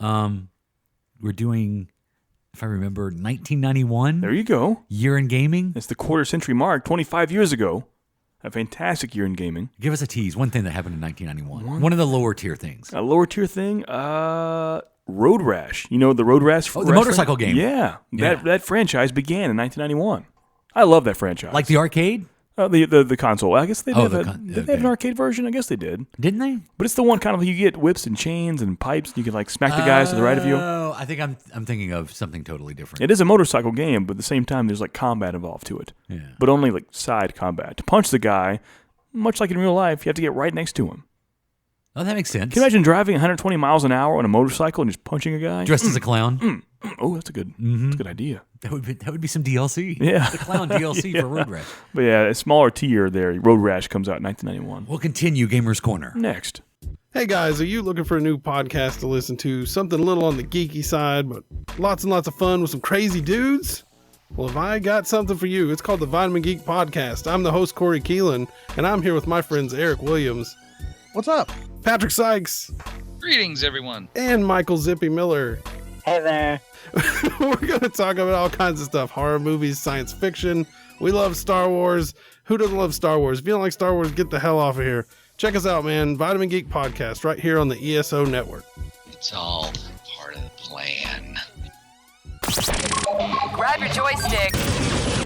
We're doing, if I remember, 1991. There you go. Year in gaming. It's the quarter-century mark, 25 years ago. A fantastic year in gaming. Give us a tease. One thing that happened in 1991. One of the lower tier things. A lower tier thing? Road Rash. You know the Road Rash? Oh, the motorcycle game. Yeah. That franchise began in 1991. I love that franchise. Like the arcade? The console. I guess they did. Did they have an okay. arcade version? I guess they did. Didn't they? But it's the one kind of you get whips and chains and pipes. And you can like smack the guys to the right of you. Oh, I think I'm thinking of something totally different. It is a motorcycle game, but at the same time, there's like combat involved to it. Yeah. But only like side combat. To punch the guy, much like in real life, you have to get right next to him. Oh, that makes sense. Can you imagine driving 120 miles an hour on a motorcycle and just punching a guy? Dressed as a clown? Oh, that's a good idea. That would be some DLC. Yeah. The clown DLC for Road Rash. But yeah, a smaller tier there. Road Rash comes out in 1991. We'll continue Gamers Corner. Next. Hey guys, are you looking for a new podcast to listen to? Something a little on the geeky side, but lots and lots of fun with some crazy dudes? Well, have I got something for you. It's called the Vitamin Geek Podcast. I'm the host, Corey Keelan, and I'm here with my friends Eric Williams. What's up? Patrick Sykes. Greetings, everyone. And Michael Zippy Miller. Hey there. We're going to talk about all kinds of stuff. Horror movies, science fiction. We love Star Wars. Who doesn't love Star Wars? If you don't like Star Wars, get the hell off of here. Check us out, man. Vitamin Geek Podcast right here on the ESO Network. It's all part of the plan. Grab your joystick.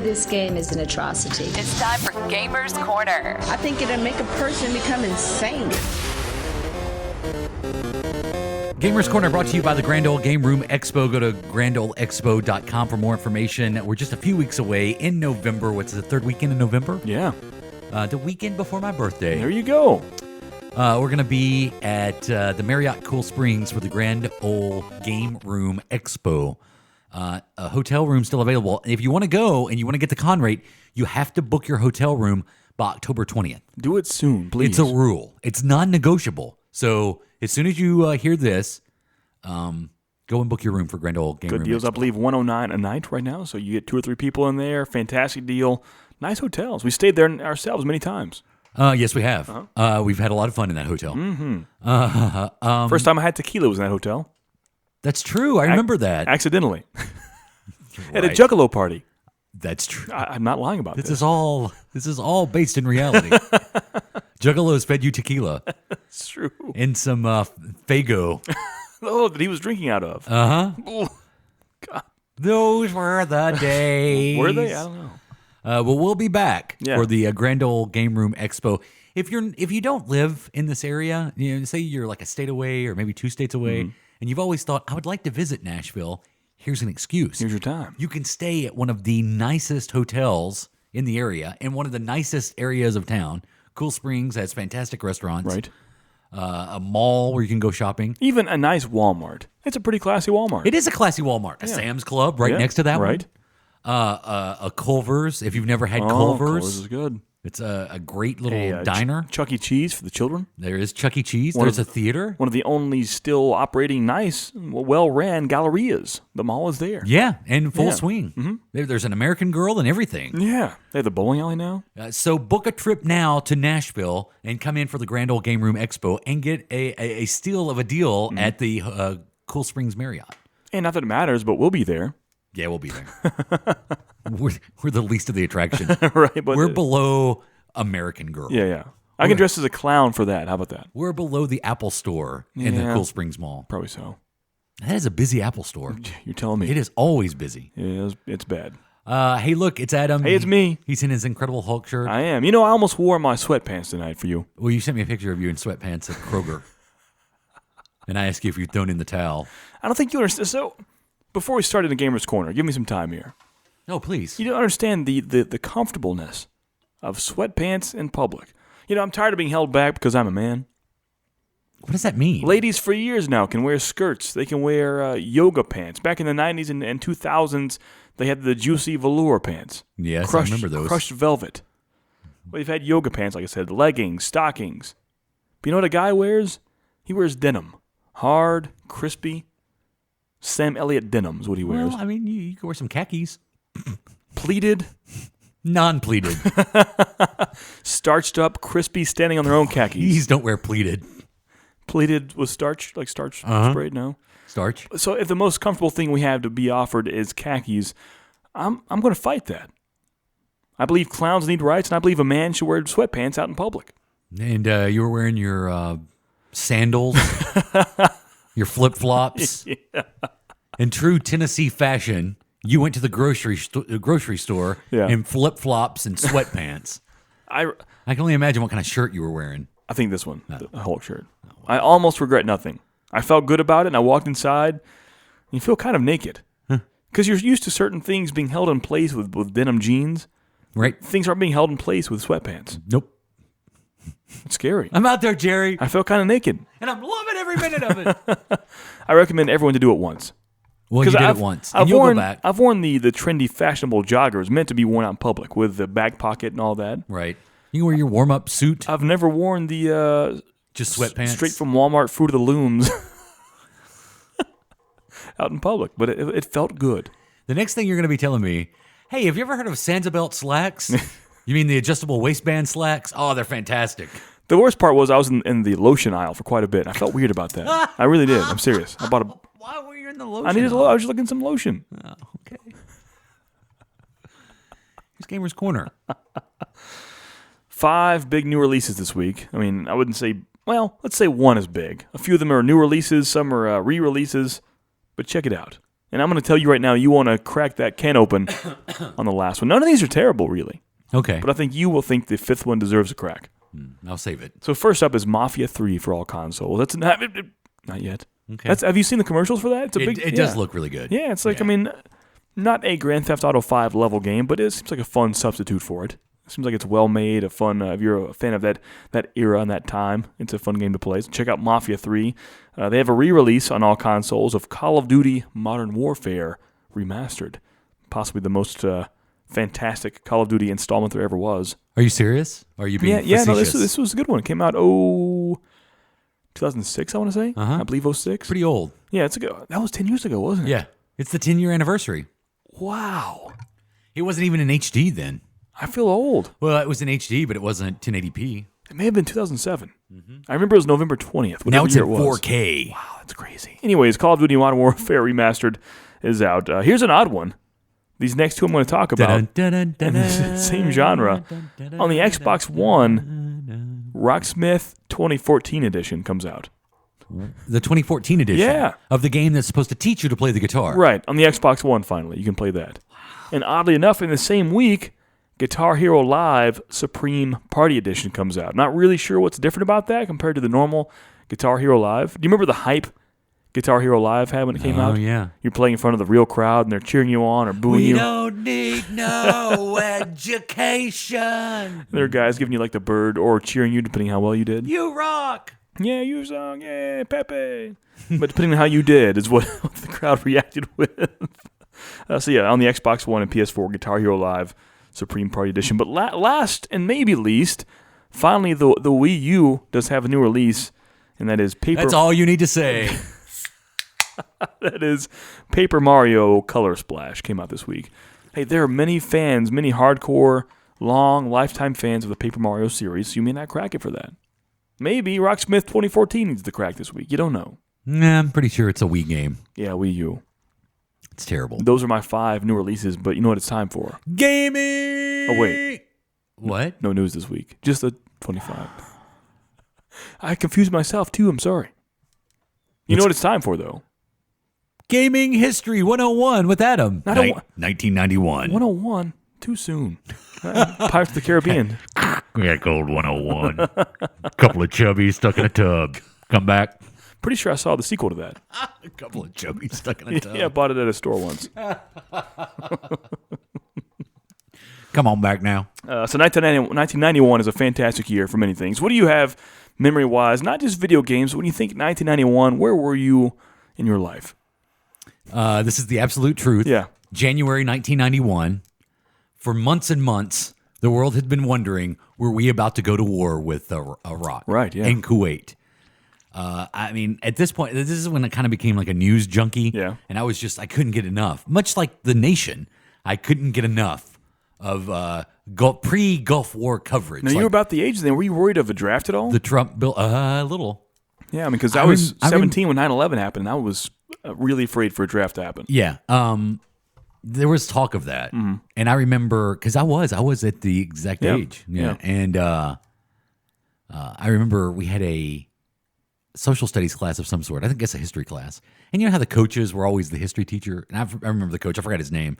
This game is an atrocity. It's time for Gamers Corner. I think it'll make a person become insane. Gamers Corner brought to you by the Grand Ole Game Room Expo. Go to grandolexpo.com for more information. We're just a few weeks away in November. What's the third weekend in November? Yeah. The weekend before my birthday. There you go. We're going to be at the Marriott Cool Springs for the Grand Ole Game Room Expo. A hotel room still available. If you want to go and you want to get the con rate, you have to book your hotel room by October 20th. Do it soon, please. It's a rule. It's non-negotiable. So as soon as you hear this, go and book your room for Grand Ole Game Room. Good deals. Expo. I believe $109 a night right now. So you get 2 or 3 people in there. Fantastic deal. Nice hotels. We stayed there ourselves many times. Yes, we have. We've had a lot of fun in that hotel. Mm-hmm. First time I had tequila was in that hotel. That's true. I remember that. Accidentally. Right. At a Juggalo party. That's true. I'm not lying about this. This is all based in reality. Juggalos fed you tequila. It's true. And some Fago. That he was drinking out of. Uh-huh. God. Those were the days. Were they? I don't know. Well, we'll be back for the Grand Ole Game Room Expo. If you don't live in this area, say you're like a state away or maybe 2 states away, and you've always thought, I would like to visit Nashville, here's an excuse. Here's your time. You can stay at one of the nicest hotels in the area and one of the nicest areas of town. Cool Springs has fantastic restaurants. Right. A mall where you can go shopping. Even a nice Walmart. It's a pretty classy Walmart. It is a classy Walmart. A Sam's Club right next to that right. one. A Culver's. If you've never had Culver's is good. It's a great little diner. Chuck E. Cheese for the children. There is Chuck E. Cheese. There's a theater. One of the only still operating nice, well-ran gallerias. The mall is there. Yeah, and full swing. Mm-hmm. There's an American Girl and everything. Yeah. They have the bowling alley now. So book a trip now to Nashville and come in for the Grand Ole Game Room Expo and get a steal of a deal at the Cool Springs Marriott. And not that it matters, but we'll be there. Yeah, we'll be there. we're the least of the attraction. Right. But we're below American Girl. Yeah. I can dress as a clown for that. How about that? We're below the Apple Store in the Cool Springs Mall. Probably so. That is a busy Apple Store. You're telling me. It is always busy. It's bad. Hey, look, it's Adam. Hey, it's me. He's in his Incredible Hulk shirt. I am. I almost wore my sweatpants tonight for you. Well, you sent me a picture of you in sweatpants at Kroger. And I asked you if you'd thrown in the towel. I don't think you understand. So, before we started in Gamer's Corner, give me some time here. No, please. You don't understand the comfortableness of sweatpants in public. I'm tired of being held back because I'm a man. What does that mean? Ladies for years now can wear skirts. They can wear yoga pants. Back in the 90s and 2000s, they had the juicy velour pants. Yes, I remember those. Crushed velvet. Well, you've had yoga pants, like I said, leggings, stockings. But you know what a guy wears? He wears denim. Hard, crispy. Sam Elliott denim is what he wears. Well, I mean, you can wear some khakis. Pleated. Non-pleated. Starched up, crispy, standing on their own khakis. Please don't wear pleated. Pleated with starch, like starch sprayed? No. Starch. So if the most comfortable thing we have to be offered is khakis, I'm going to fight that. I believe clowns need rights, and I believe a man should wear sweatpants out in public. And you were wearing your sandals, your flip-flops. Yeah. In true Tennessee fashion, you went to the grocery store in flip-flops and sweatpants. I can only imagine what kind of shirt you were wearing. I think this one, the Hulk shirt. I almost regret nothing. I felt good about it, and I walked inside, and you feel kind of naked. Because you're used to certain things being held in place with denim jeans. Right. Things aren't being held in place with sweatpants. Nope. It's scary. I'm out there, Jerry. I felt kind of naked. And I'm loving every minute of it. I recommend everyone to do it once. Well, you did it once. And you'll go back. I've worn the trendy, fashionable joggers meant to be worn out in public with the back pocket and all that. Right. You can wear your warm-up suit. I've never worn the just sweatpants straight from Walmart Fruit of the Looms out in public, but it felt good. The next thing you're going to be telling me, hey, have you ever heard of Sansa-belt slacks? You mean the adjustable waistband slacks? Oh, they're fantastic. The worst part was I was in the lotion aisle for quite a bit. I felt weird about that. I really did. I'm serious. I bought a. Why were you in the lotion? I was just looking at some lotion. Oh, okay. Here's Gamer's Corner. 5 big new releases this week. I mean, I wouldn't say. Well, let's say one is big. A few of them are new releases. Some are re-releases. But check it out. And I'm going to tell you right now, you want to crack that can open on the last one. None of these are terrible, really. Okay. But I think you will think the 5th one deserves a crack. I'll save it. So first up is Mafia 3 for all consoles. That's not yet. Okay. Have you seen the commercials for that? It's a big. It does look really good. Yeah, it's like I mean, not a Grand Theft Auto 5 level game, but it seems like a fun substitute for it. It seems like it's well made, a fun. If you're a fan of that era and that time, it's a fun game to play. So check out Mafia 3. They have a re-release on all consoles of Call of Duty Modern Warfare Remastered, possibly the most fantastic Call of Duty installment there ever was. Are you serious? Or are you being facetious? No, this was a good one. It came out 2006, I want to say. I believe 06. Pretty old. Yeah, that was 10 years ago, wasn't it? Yeah, it's the 10-year anniversary. Wow. It wasn't even in HD then. I feel old. Well, it was in HD, but it wasn't 1080p. It may have been 2007. I remember it was November 20th. Now it's in 4K. Wow, that's crazy. Anyways, Call of Duty Modern Warfare Remastered is out. Here's an odd one. These next two I'm going to talk about, same genre. On the Xbox One, Rocksmith 2014 edition comes out. The 2014 edition of the game that's supposed to teach you to play the guitar. Right, on the Xbox One, finally. You can play that. And oddly enough, in the same week, Guitar Hero Live Supreme Party Edition comes out. Not really sure what's different about that compared to the normal Guitar Hero Live. Do you remember the hype Guitar Hero Live had when it came out? Oh, yeah. You're playing in front of the real crowd, and they're cheering you on or booing you. We don't need no education. There are guys giving you like the bird or cheering you, depending how well you did. You rock. Yeah, you song. Yeah, Pepe. But depending on how you did is what the crowd reacted with. So yeah, on the Xbox One and PS4, Guitar Hero Live Supreme Party Edition. But last and maybe least, finally the Wii U does have a new release, and that is Paper... That's all you need to say. That is Paper Mario Color Splash. Came out this week. Hey, there are many fans, many hardcore, long, lifetime fans of the Paper Mario series, so you may not crack it for that. Maybe Rocksmith 2014 needs to crack this week. You don't know. Nah, I'm pretty sure it's a Wii game. Yeah, Wii U. It's terrible. Those are my 5 new releases, but you know what it's time for? Gaming! Oh, wait. What? No news this week. Just the 25. I confused myself, too. I'm sorry. You know what it's time for, though? Gaming History 101 with Adam. 1991. 101? Too soon. Pirates of the Caribbean. Yeah, cold 101. Couple of chubbies stuck in a tub. Come back. Pretty sure I saw the sequel to that. A couple of chubbies stuck in a tub. Yeah, I bought it at a store once. Come on back now. So 1991 is a fantastic year for many things. What do you have memory-wise? Not just video games. When you think 1991, where were you in your life? This is the absolute truth. Yeah. January 1991. For months and months, the world had been wondering, were we about to go to war with Iraq? Right, yeah. And Kuwait. I mean, at this point, this is when I kind of became like a news junkie. Yeah. And I couldn't get enough. Much like the nation, I couldn't get enough of pre-Gulf War coverage. Now, you were about the age then. Were you worried of a draft at all? The Trump bill, a little. Yeah, I mean, because I was 17 when 9/11 happened, and I was really afraid for a draft to happen. Yeah. There was talk of that. Mm-hmm. And I remember, because I was at the exact age. Yeah. And I remember we had a social studies class of some sort. I think it's a history class. And you know how the coaches were always the history teacher? And I remember the coach, I forgot his name,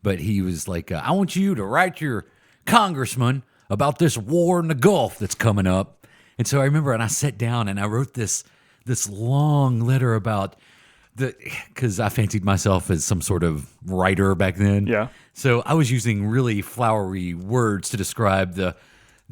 but he was like, I want you to write your congressman about this war in the Gulf that's coming up. And so I remember, and I sat down and I wrote this long letter about because I fancied myself as some sort of writer back then. Yeah. So I was using really flowery words to describe the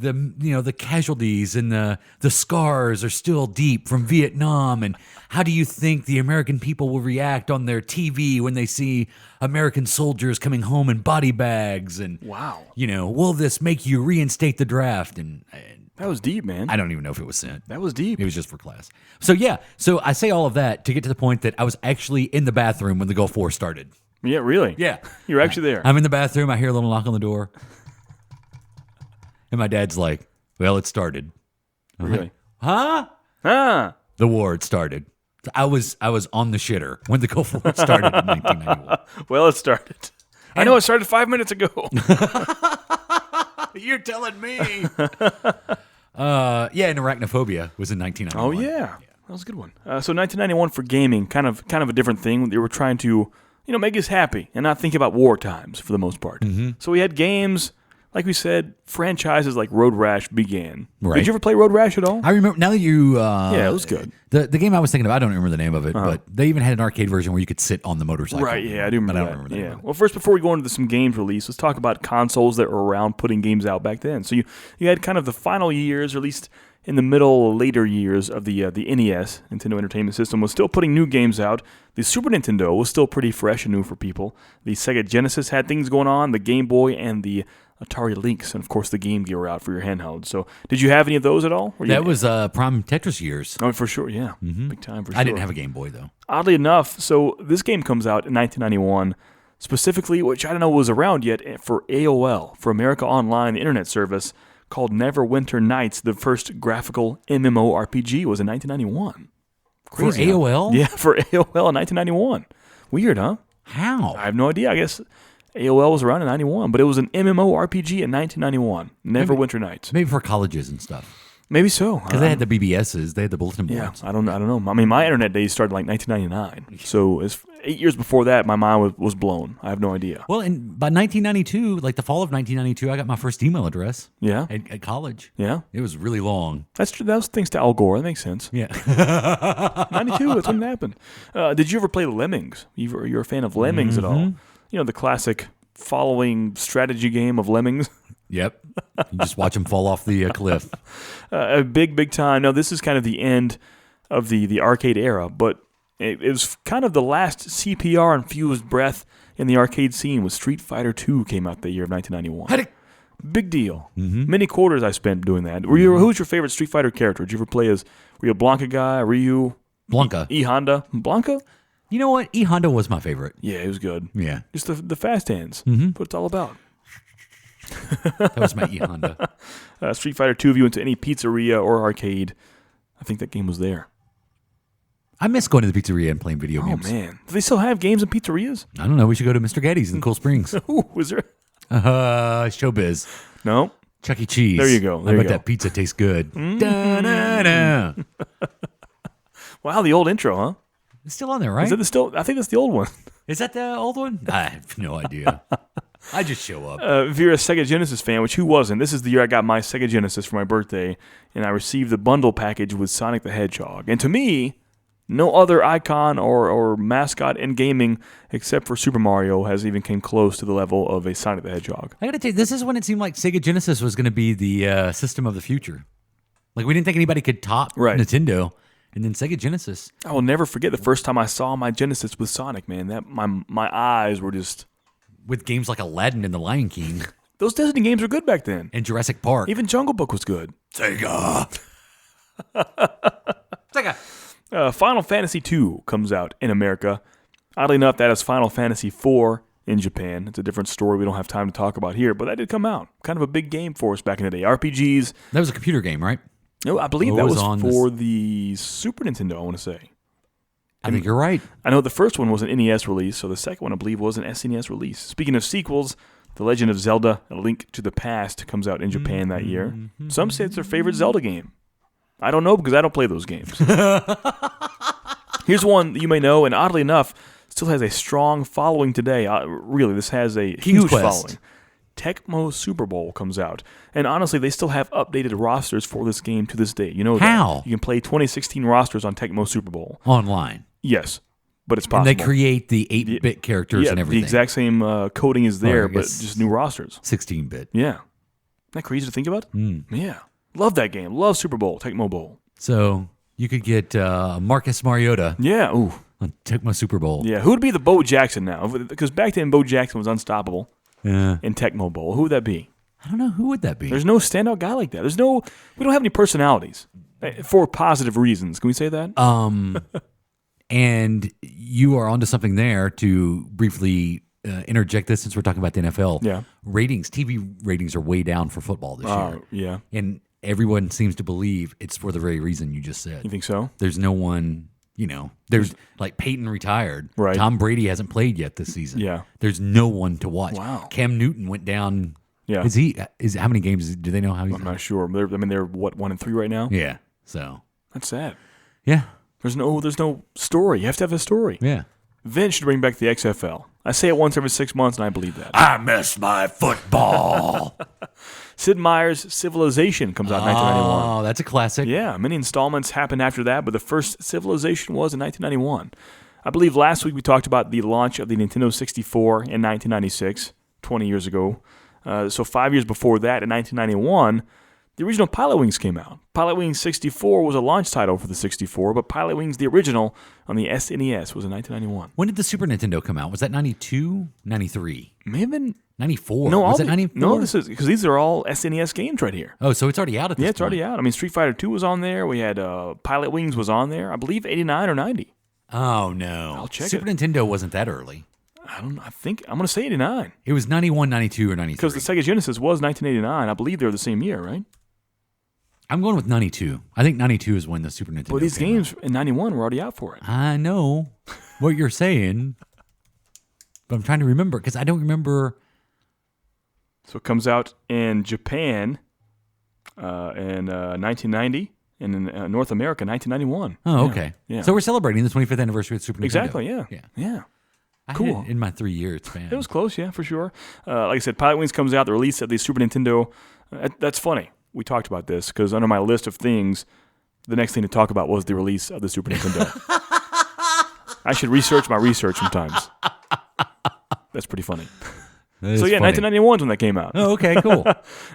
the casualties and the scars are still deep from Vietnam, and how do you think the American people will react on their TV when they see American soldiers coming home in body bags, and wow, will this make you reinstate the draft? And that was deep, man. I don't even know if it was sent. That was deep. It was just for class. So yeah, so I say all of that to get to the point that I was actually in the bathroom when the Gulf War started. Yeah, really? Yeah. You were actually there. I'm in the bathroom. I hear a little knock on the door. And my dad's like, well, it started. I'm Really? like, huh? Huh? The war had started. I was on the shitter when the Gulf War started in 1991. Well, it started. I know it started 5 minutes ago. You're telling me. And Arachnophobia was in 1991. Oh, yeah. That was a good one. So 1991 for gaming, kind of a different thing. They were trying to, make us happy and not think about war times for the most part. Mm-hmm. So we had games, like we said, franchises like Road Rash began. Right. Did you ever play Road Rash at all? I remember, now that you... yeah, it was good. The game I was thinking of, I don't remember the name of it, but they even had an arcade version where you could sit on the motorcycle. Right, yeah, I do remember but that. I don't remember the name of it. Well, first, before we go into some games release, let's talk about consoles that were around putting games out back then. So you had kind of the final years, or at least in the middle, later years of the NES, Nintendo Entertainment System, was still putting new games out. The Super Nintendo was still pretty fresh and new for people. The Sega Genesis had things going on, the Game Boy and the Atari Lynx, and of course the Game Gear were out for your handheld. So did you have any of those at all? That was prime Tetris years. Oh, for sure, yeah. Mm-hmm. Big time for sure. I didn't have a Game Boy, though. Oddly enough, so this game comes out in 1991, specifically, which I don't know was around yet, for AOL, for America Online, the internet service, called Neverwinter Nights. The first graphical MMORPG was in 1991. Crazy, for AOL? Yeah, for AOL in 1991. Weird, huh? How? I have no idea. I guess AOL was around in 91, but it was an MMORPG in 1991. Neverwinter Nights. Maybe for colleges and stuff. Maybe so. Because they had the BBSs, they had the bulletin boards. Yeah, I don't know. I mean, my internet days started like 1999, so it's 8 years before that. My mind was blown. I have no idea. Well, and by 1992, like the fall of 1992, I got my first email address. Yeah, at college. Yeah, it was really long. That's true. That was thanks to Al Gore. That makes sense. Yeah, 92. That's when it happened. Did you ever play Lemmings? You're a fan of Lemmings at all? The classic following strategy game of Lemmings. Yep. You just watch them fall off the cliff. A big time. Now, this is kind of the end of the arcade era, but it was kind of the last CPR-infused breath in the arcade scene when Street Fighter II came out the year of 1991. Big deal. Mm-hmm. Many quarters I spent doing that. Who's your favorite Street Fighter character? Did you ever play were you a Blanca guy, Ryu? Blanca. E Honda? Blanca? You know what? E Honda was my favorite. Yeah, it was good. Yeah. Just the fast hands. Mm-hmm. That's what it's all about. That was my E Honda. Street Fighter II, if you went to any pizzeria or arcade, I think that game was there. I miss going to the pizzeria and playing video games. Oh, man. Do they still have games in pizzerias? I don't know. We should go to Mr. Getty's in Cool Springs. Ooh, was there? Showbiz. No. Chuck E. Cheese. There you go. I bet that pizza tastes good. Da-da-da. Wow, the old intro, huh? It's still on there, right? Is it I think that's the old one. Is that the old one? I have no idea. I just show up. If you're a Sega Genesis fan, which who wasn't, this is the year I got my Sega Genesis for my birthday, and I received the bundle package with Sonic the Hedgehog. And to me, no other icon or mascot in gaming except for Super Mario has even came close to the level of a Sonic the Hedgehog. I gotta tell you, this is when it seemed like Sega Genesis was going to be the system of the future. Like, we didn't think anybody could top Nintendo. And then Sega Genesis. I will never forget the first time I saw my Genesis with Sonic, man. That my eyes were just... With games like Aladdin and The Lion King. Those Disney games were good back then. And Jurassic Park. Even Jungle Book was good. Sega. Final Fantasy II comes out in America. Oddly enough, that is Final Fantasy IV in Japan. It's a different story we don't have time to talk about here, but that did come out. Kind of a big game for us back in the day. RPGs. That was a computer game, right? No, I believe that was for the Super Nintendo, I want to say. I think you're right. I know the first one was an NES release, so the second one, I believe, was an SNES release. Speaking of sequels, The Legend of Zelda, A Link to the Past comes out in Japan that year. Some say it's their favorite Zelda game. I don't know because I don't play those games. Here's one that you may know, and oddly enough, still has a strong following today. Really, this has a huge following. Tecmo Super Bowl comes out. And honestly, they still have updated rosters for this game to this day. You know How? That. You can play 2016 rosters on Tecmo Super Bowl. Online. Yes, but it's possible. And they create the 8-bit characters and everything. The exact same coding is there, but just new rosters. 16-bit. Yeah. that crazy to think about? Yeah. Love that game. Love Super Bowl, Tecmo Bowl. So you could get Marcus Mariota. Yeah. Ooh. On Tecmo Super Bowl. Yeah. Who would be the Bo Jackson now? Because back then, Bo Jackson was unstoppable. Yeah. In Tecmo Bowl. Who would that be? I don't know. Who would that be? There's no standout guy like that. We don't have any personalities for positive reasons. Can we say that? And you are onto something there to briefly interject this since we're talking about the NFL. Yeah. TV ratings are way down for football this year. Yeah. And everyone seems to believe it's for the very reason you just said. You think so? There's no one, there's like Peyton retired. Right. Tom Brady hasn't played yet this season. Yeah. There's no one to watch. Wow. Cam Newton went down. Yeah. How many games do they know how he's I'm not sure. They're what, 1-3 right now? Yeah. So that's sad. Yeah. There's no story. You have to have a story. Yeah. Vince should bring back the XFL. I say it once every 6 months, and I believe that. I miss my football. Sid Meier's Civilization comes out in 1991. Oh, that's a classic. Yeah, many installments happened after that, but the first Civilization was in 1991. I believe last week we talked about the launch of the Nintendo 64 in 1996, 20 years ago. So 5 years before that, in 1991, the original Pilot Wings came out. Pilot Wings 64 was a launch title for the 64, but Pilot Wings, the original, on the SNES was in 1991. When did the Super Nintendo come out? Was that 92, 93? May have been 94. No, was it 94? No, this is because these are all SNES games right here. Oh, so it's already out at this point. Yeah, it's already out. I mean, Street Fighter 2 was on there. We had Pilot Wings was on there. I believe 89 or 90. Oh, no. I'll check Super it. Nintendo wasn't that early. I don't know. I think I'm going to say 89. It was 91, 92, or 93. Because the Sega Genesis was 1989. I believe they're the same year, right? I'm going with 92. I think 92 is when the Super Nintendo But these came games in 91 were already out for it. I know what you're saying, but I'm trying to remember because I don't remember. So it comes out in Japan in 1990 and in North America 1991. Oh, okay. Yeah. So we're celebrating the 25th anniversary of Super Nintendo. Exactly, yeah. I Cool. had it in my 3-year span. It was close, yeah, for sure. Like I said, Pilot Wings comes out, the release of the Super Nintendo. That's funny. We talked about this because under my list of things, the next thing to talk about was the release of the Super Nintendo. I should research my research sometimes. That's pretty funny. That So is yeah, funny. 1991 is when that came out. Oh, okay, cool.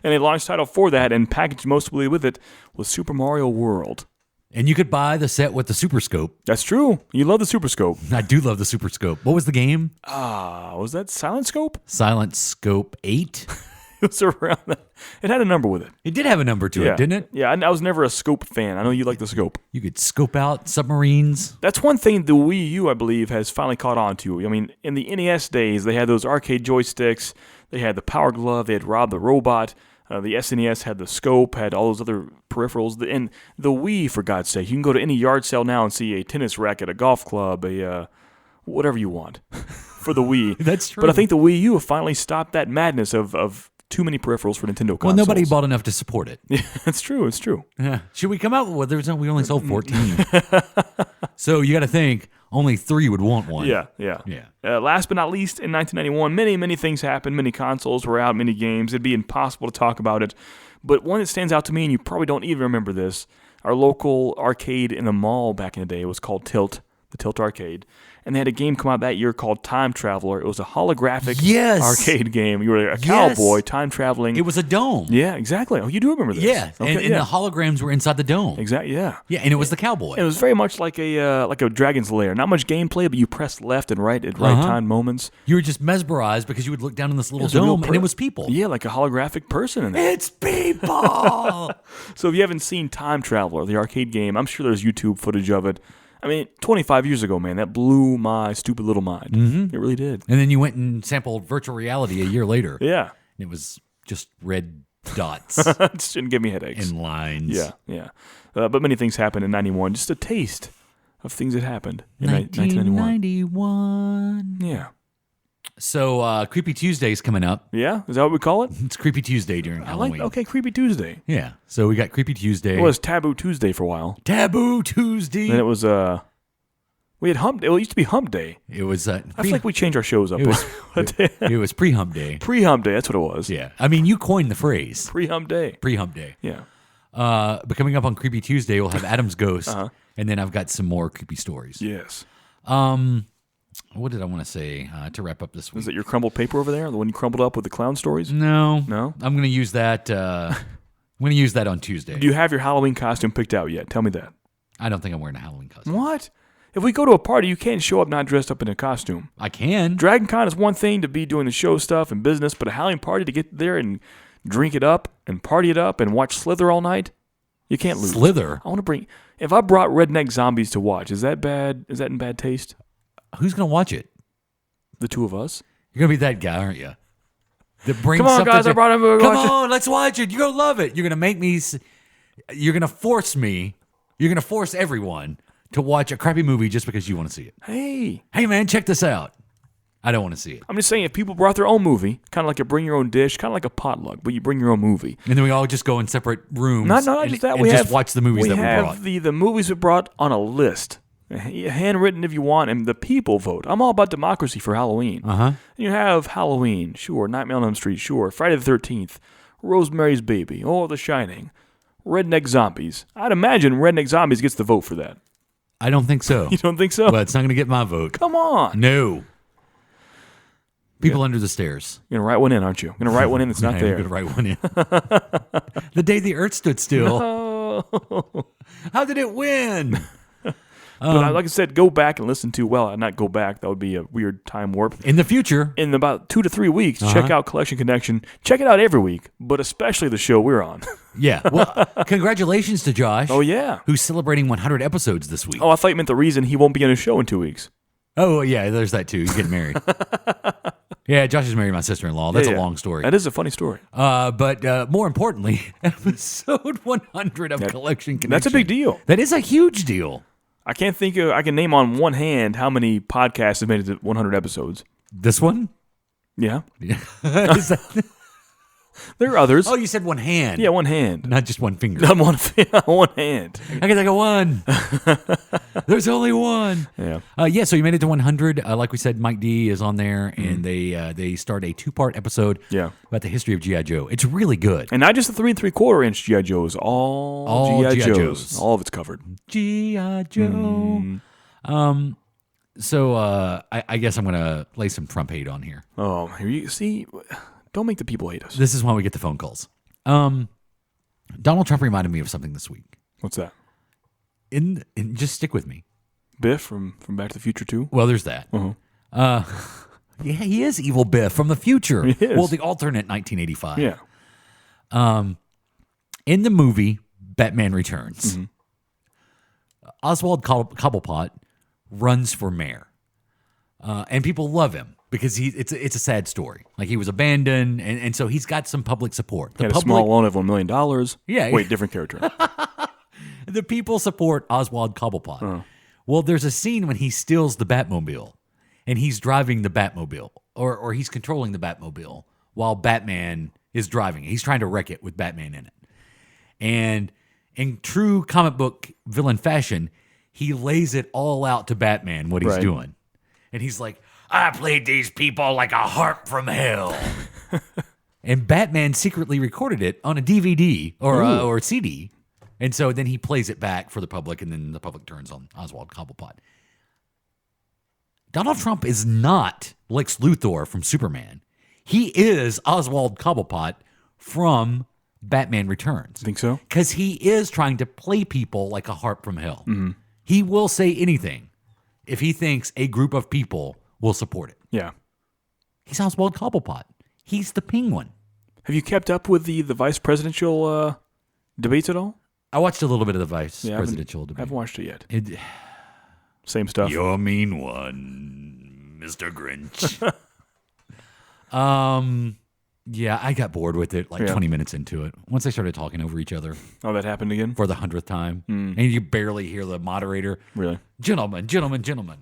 And a launch title for that and packaged mostly with it was Super Mario World. And you could buy the set with the Super Scope. That's true. You love the Super Scope. I do love the Super Scope. What was the game? Was that Silent Scope? Silent Scope 8? It was around that. It had a number with it. It did have a number to it, didn't it? Yeah, I was never a Scope fan. I know you like the Scope. You could scope out submarines. That's one thing the Wii U, I believe, has finally caught on to. I mean, in the NES days, they had those arcade joysticks. They had the Power Glove. They had Rob the Robot. The SNES had the Scope, had all those other peripherals. And the Wii, for God's sake, you can go to any yard sale now and see a tennis racket, a golf club, a whatever you want for the Wii. That's true. But I think the Wii U have finally stopped that madness of too many peripherals for Nintendo consoles. Well, nobody bought enough to support it. Yeah, it's true. It's true. Yeah. Should we come out with we only sold 14. So you got to think only 3 would want one. Yeah. Last but not least, in 1991, many things happened. Many consoles were out, many games. It'd be impossible to talk about it. But one that stands out to me, and you probably don't even remember this, our local arcade in the mall back in the day was called Tilt, the Tilt Arcade. And they had a game come out that year called Time Traveler. It was a holographic arcade game. You were a cowboy time traveling. It was a dome. Yeah, exactly. Oh, you do remember this? Yeah, Okay, and the holograms were inside the dome. Exactly. Yeah. Yeah, and it was the cowboy. It was very much like a Dragon's Lair. Not much gameplay, but you pressed left and right at right time moments. You were just mesmerized because you would look down in this little It was a real dome, and it was people. Yeah, like a holographic person in there. It's people. So if you haven't seen Time Traveler, the arcade game, I'm sure there's YouTube footage of it. I mean, 25 years ago, man, that blew my stupid little mind. Mm-hmm. It really did. And then you went and sampled virtual reality a year later. Yeah. And it was just red dots. It shouldn't give me headaches. And lines. Yeah. But many things happened in 91. Just a taste of things that happened in 1991. Yeah. So Creepy Tuesday's coming up. Yeah? Is that what we call it? It's Creepy Tuesday during Halloween. Okay, Creepy Tuesday. Yeah. So we got Creepy Tuesday. It was Taboo Tuesday for a while. Taboo Tuesday. Then it was we had Hump Day. Well, it used to be Hump Day. It was I feel like we chaned our shows up. It was pre-Hump Day. Pre-Hump Day, that's what it was. Yeah. I mean, you coined the phrase. Pre-Hump Day. Pre-Hump Day. Yeah. But coming up on Creepy Tuesday, we'll have Adam's Ghost, and then I've got some more creepy stories. Yes. What did I want to say to wrap up this week? Is it your crumbled paper over there? The one you crumbled up with the clown stories? No. No? I'm going to use that. I'm going to use that on Tuesday. Do you have your Halloween costume picked out yet? Tell me that. I don't think I'm wearing a Halloween costume. What? If we go to a party, you can't show up not dressed up in a costume. I can. Dragon Con is one thing to be doing the show stuff and business, but a Halloween party to get there and drink it up and party it up and watch Slither all night, you can't lose. Slither? I want to bring... If I brought Redneck Zombies to watch, is that bad? Is that in bad taste? Who's going to watch it? The two of us. You're going to be that guy, aren't you? That brings Come on, something guys, I brought him. Come on, let's watch it. You're going to love it. You're going to make me... You're going to force me. You're going to force everyone to watch a crappy movie just because you want to see it. Hey, man, check this out. I don't want to see it. I'm just saying, if people brought their own movie, kind of like a bring your own dish, kind of like a potluck, but you bring your own movie. And then we all just go in separate rooms Not and, just that. and We just have, watch the movies that we brought. We have the movies we brought on a list. Handwritten if you want, and the people vote. I'm all about democracy for Halloween. Uh-huh. You have Halloween, sure. Nightmare on Elm Street, sure. Friday the 13th. Rosemary's Baby. Oh, The Shining. Redneck Zombies. I'd imagine Redneck Zombies gets the vote for that. I don't think so. You don't think so? Well, it's not going to get my vote. Come on. No. People under the stairs. You're going to write one in, aren't you? You're going to write one in that's not there. I'm going to write one in. The day the earth stood still. No. How did it win? But like I said, go back and listen to, well, not go back. That would be a weird time warp. In the future. In about 2 to 3 weeks, check out Collection Connection. Check it out every week, but especially the show we're on. Yeah. Well, congratulations to Josh. Oh, yeah. Who's celebrating 100 episodes this week. Oh, I thought you meant the reason he won't be on his show in 2 weeks. Oh, yeah, there's that too. He's getting married. Yeah, Josh is married my sister-in-law. That's Yeah. a long story. That is a funny story. But more importantly, episode 100 of Collection Connection. That's a big deal. That is a huge deal. I can't think of, I can name on one hand how many podcasts have made it to 100 episodes. This one? Yeah. Is that- There are others. Oh, you said one hand. Yeah, one hand. Not just one finger. Not one hand. I can think of one. There's only one. Yeah. So you made it to 100. Like we said, Mike D is on there, and they start a 2-part episode about the history of G.I. Joe. It's really good. And not just the 3 3/4 inch G.I. Joes, all G.I. Joes. All of it's covered. G.I. Joe. So I guess I'm going to lay some Trump hate on here. Oh, here you see. Don't make the people hate us. This is why we get the phone calls. Donald Trump reminded me of something this week. What's that? Just stick with me. Biff from Back to the Future 2? Well, there's that. Uh-huh. Yeah, he is Evil Biff from the future. He is. Well, the alternate 1985. Yeah. In the movie Batman Returns, Oswald Cobblepot runs for mayor. And people love him because it's a sad story. Like, he was abandoned, and so he's got some public support. He had a small loan of $1 million. Yeah. Wait, different character. The people support Oswald Cobblepot. Well, there's a scene when he steals the Batmobile, and he's driving the Batmobile, or he's controlling the Batmobile while Batman is driving it. He's trying to wreck it with Batman in it. And in true comic book villain fashion, he lays it all out to Batman what he's doing. And he's like, I played these people like a harp from hell. And Batman secretly recorded it on a DVD or CD. And so then he plays it back for the public, and then the public turns on Oswald Cobblepot. Donald Trump is not Lex Luthor from Superman. He is Oswald Cobblepot from Batman Returns. Think so? Because he is trying to play people like a harp from hell. He will say anything if he thinks a group of people will support it. Yeah. He's Oswald Cobblepot. He's the Penguin. Have you kept up with the vice presidential debates at all? I watched a little bit of the vice presidential debate. I haven't watched it yet. Same stuff. You're a mean one, Mr. Grinch. Yeah, I got bored with it 20 minutes into it. Once they started talking over each other. Oh, that happened again? For the 100th time. And you barely hear the moderator. Really? Gentlemen.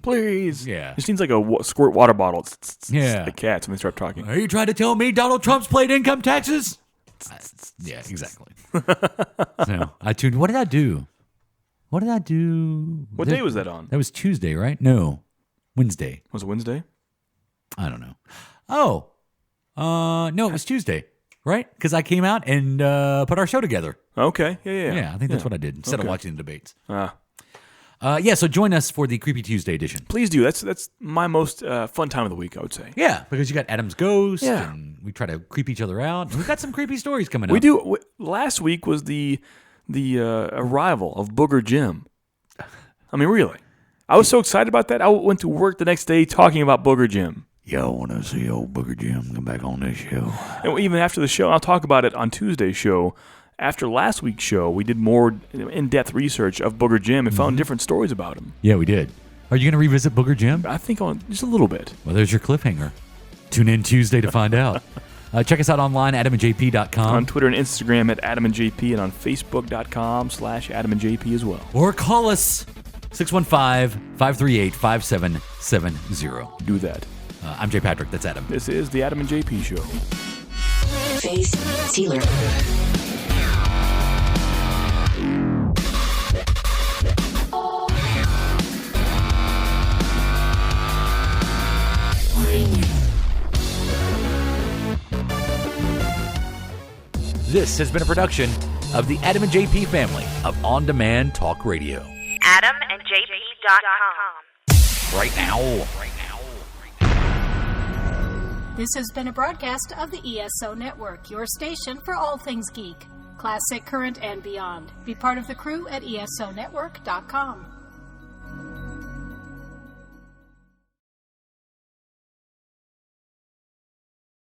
Please. Yeah. It seems like a squirt water bottle. Yeah. The cats when they start talking. Are you trying to tell me Donald Trump's paid income taxes? Yeah, exactly. So I tuned. What did I do? What day was that on? That was Tuesday, right? No. Wednesday. Was it Wednesday? I don't know. Oh. No, it was Tuesday, right? Because I came out and put our show together. Okay. Yeah. Yeah, I think that's what I did instead of watching the debates. So join us for the Creepy Tuesday edition. Please do. That's my most fun time of the week, I would say. Yeah, because you got Adam's Ghost, and we try to creep each other out. And we've got some creepy stories coming up. We do. Last week was the arrival of Booger Jim. I mean, really. I was so excited about that. I went to work the next day talking about Booger Jim. Yo, want to see old Booger Jim come back on this show? And even after the show, I'll talk about it on Tuesday's show. After last week's show, we did more in-depth research of Booger Jim and found different stories about him. Yeah, we did. Are you going to revisit Booger Jim? I think just a little bit. Well, there's your cliffhanger. Tune in Tuesday to find out. Check us out online, adamandjp.com. On Twitter and Instagram at adamandjp, and on facebook.com/adamandjp as well. Or call us, 615-538-5770. Do that. I'm Jay Patrick. That's Adam. This is the Adam and JP Show. Face Sealer. This has been a production of the Adam and JP family of on-demand talk radio. AdamandJP.com. Right now. This has been a broadcast of the ESO Network, your station for all things geek, classic, current, and beyond. Be part of the crew at ESONetwork.com.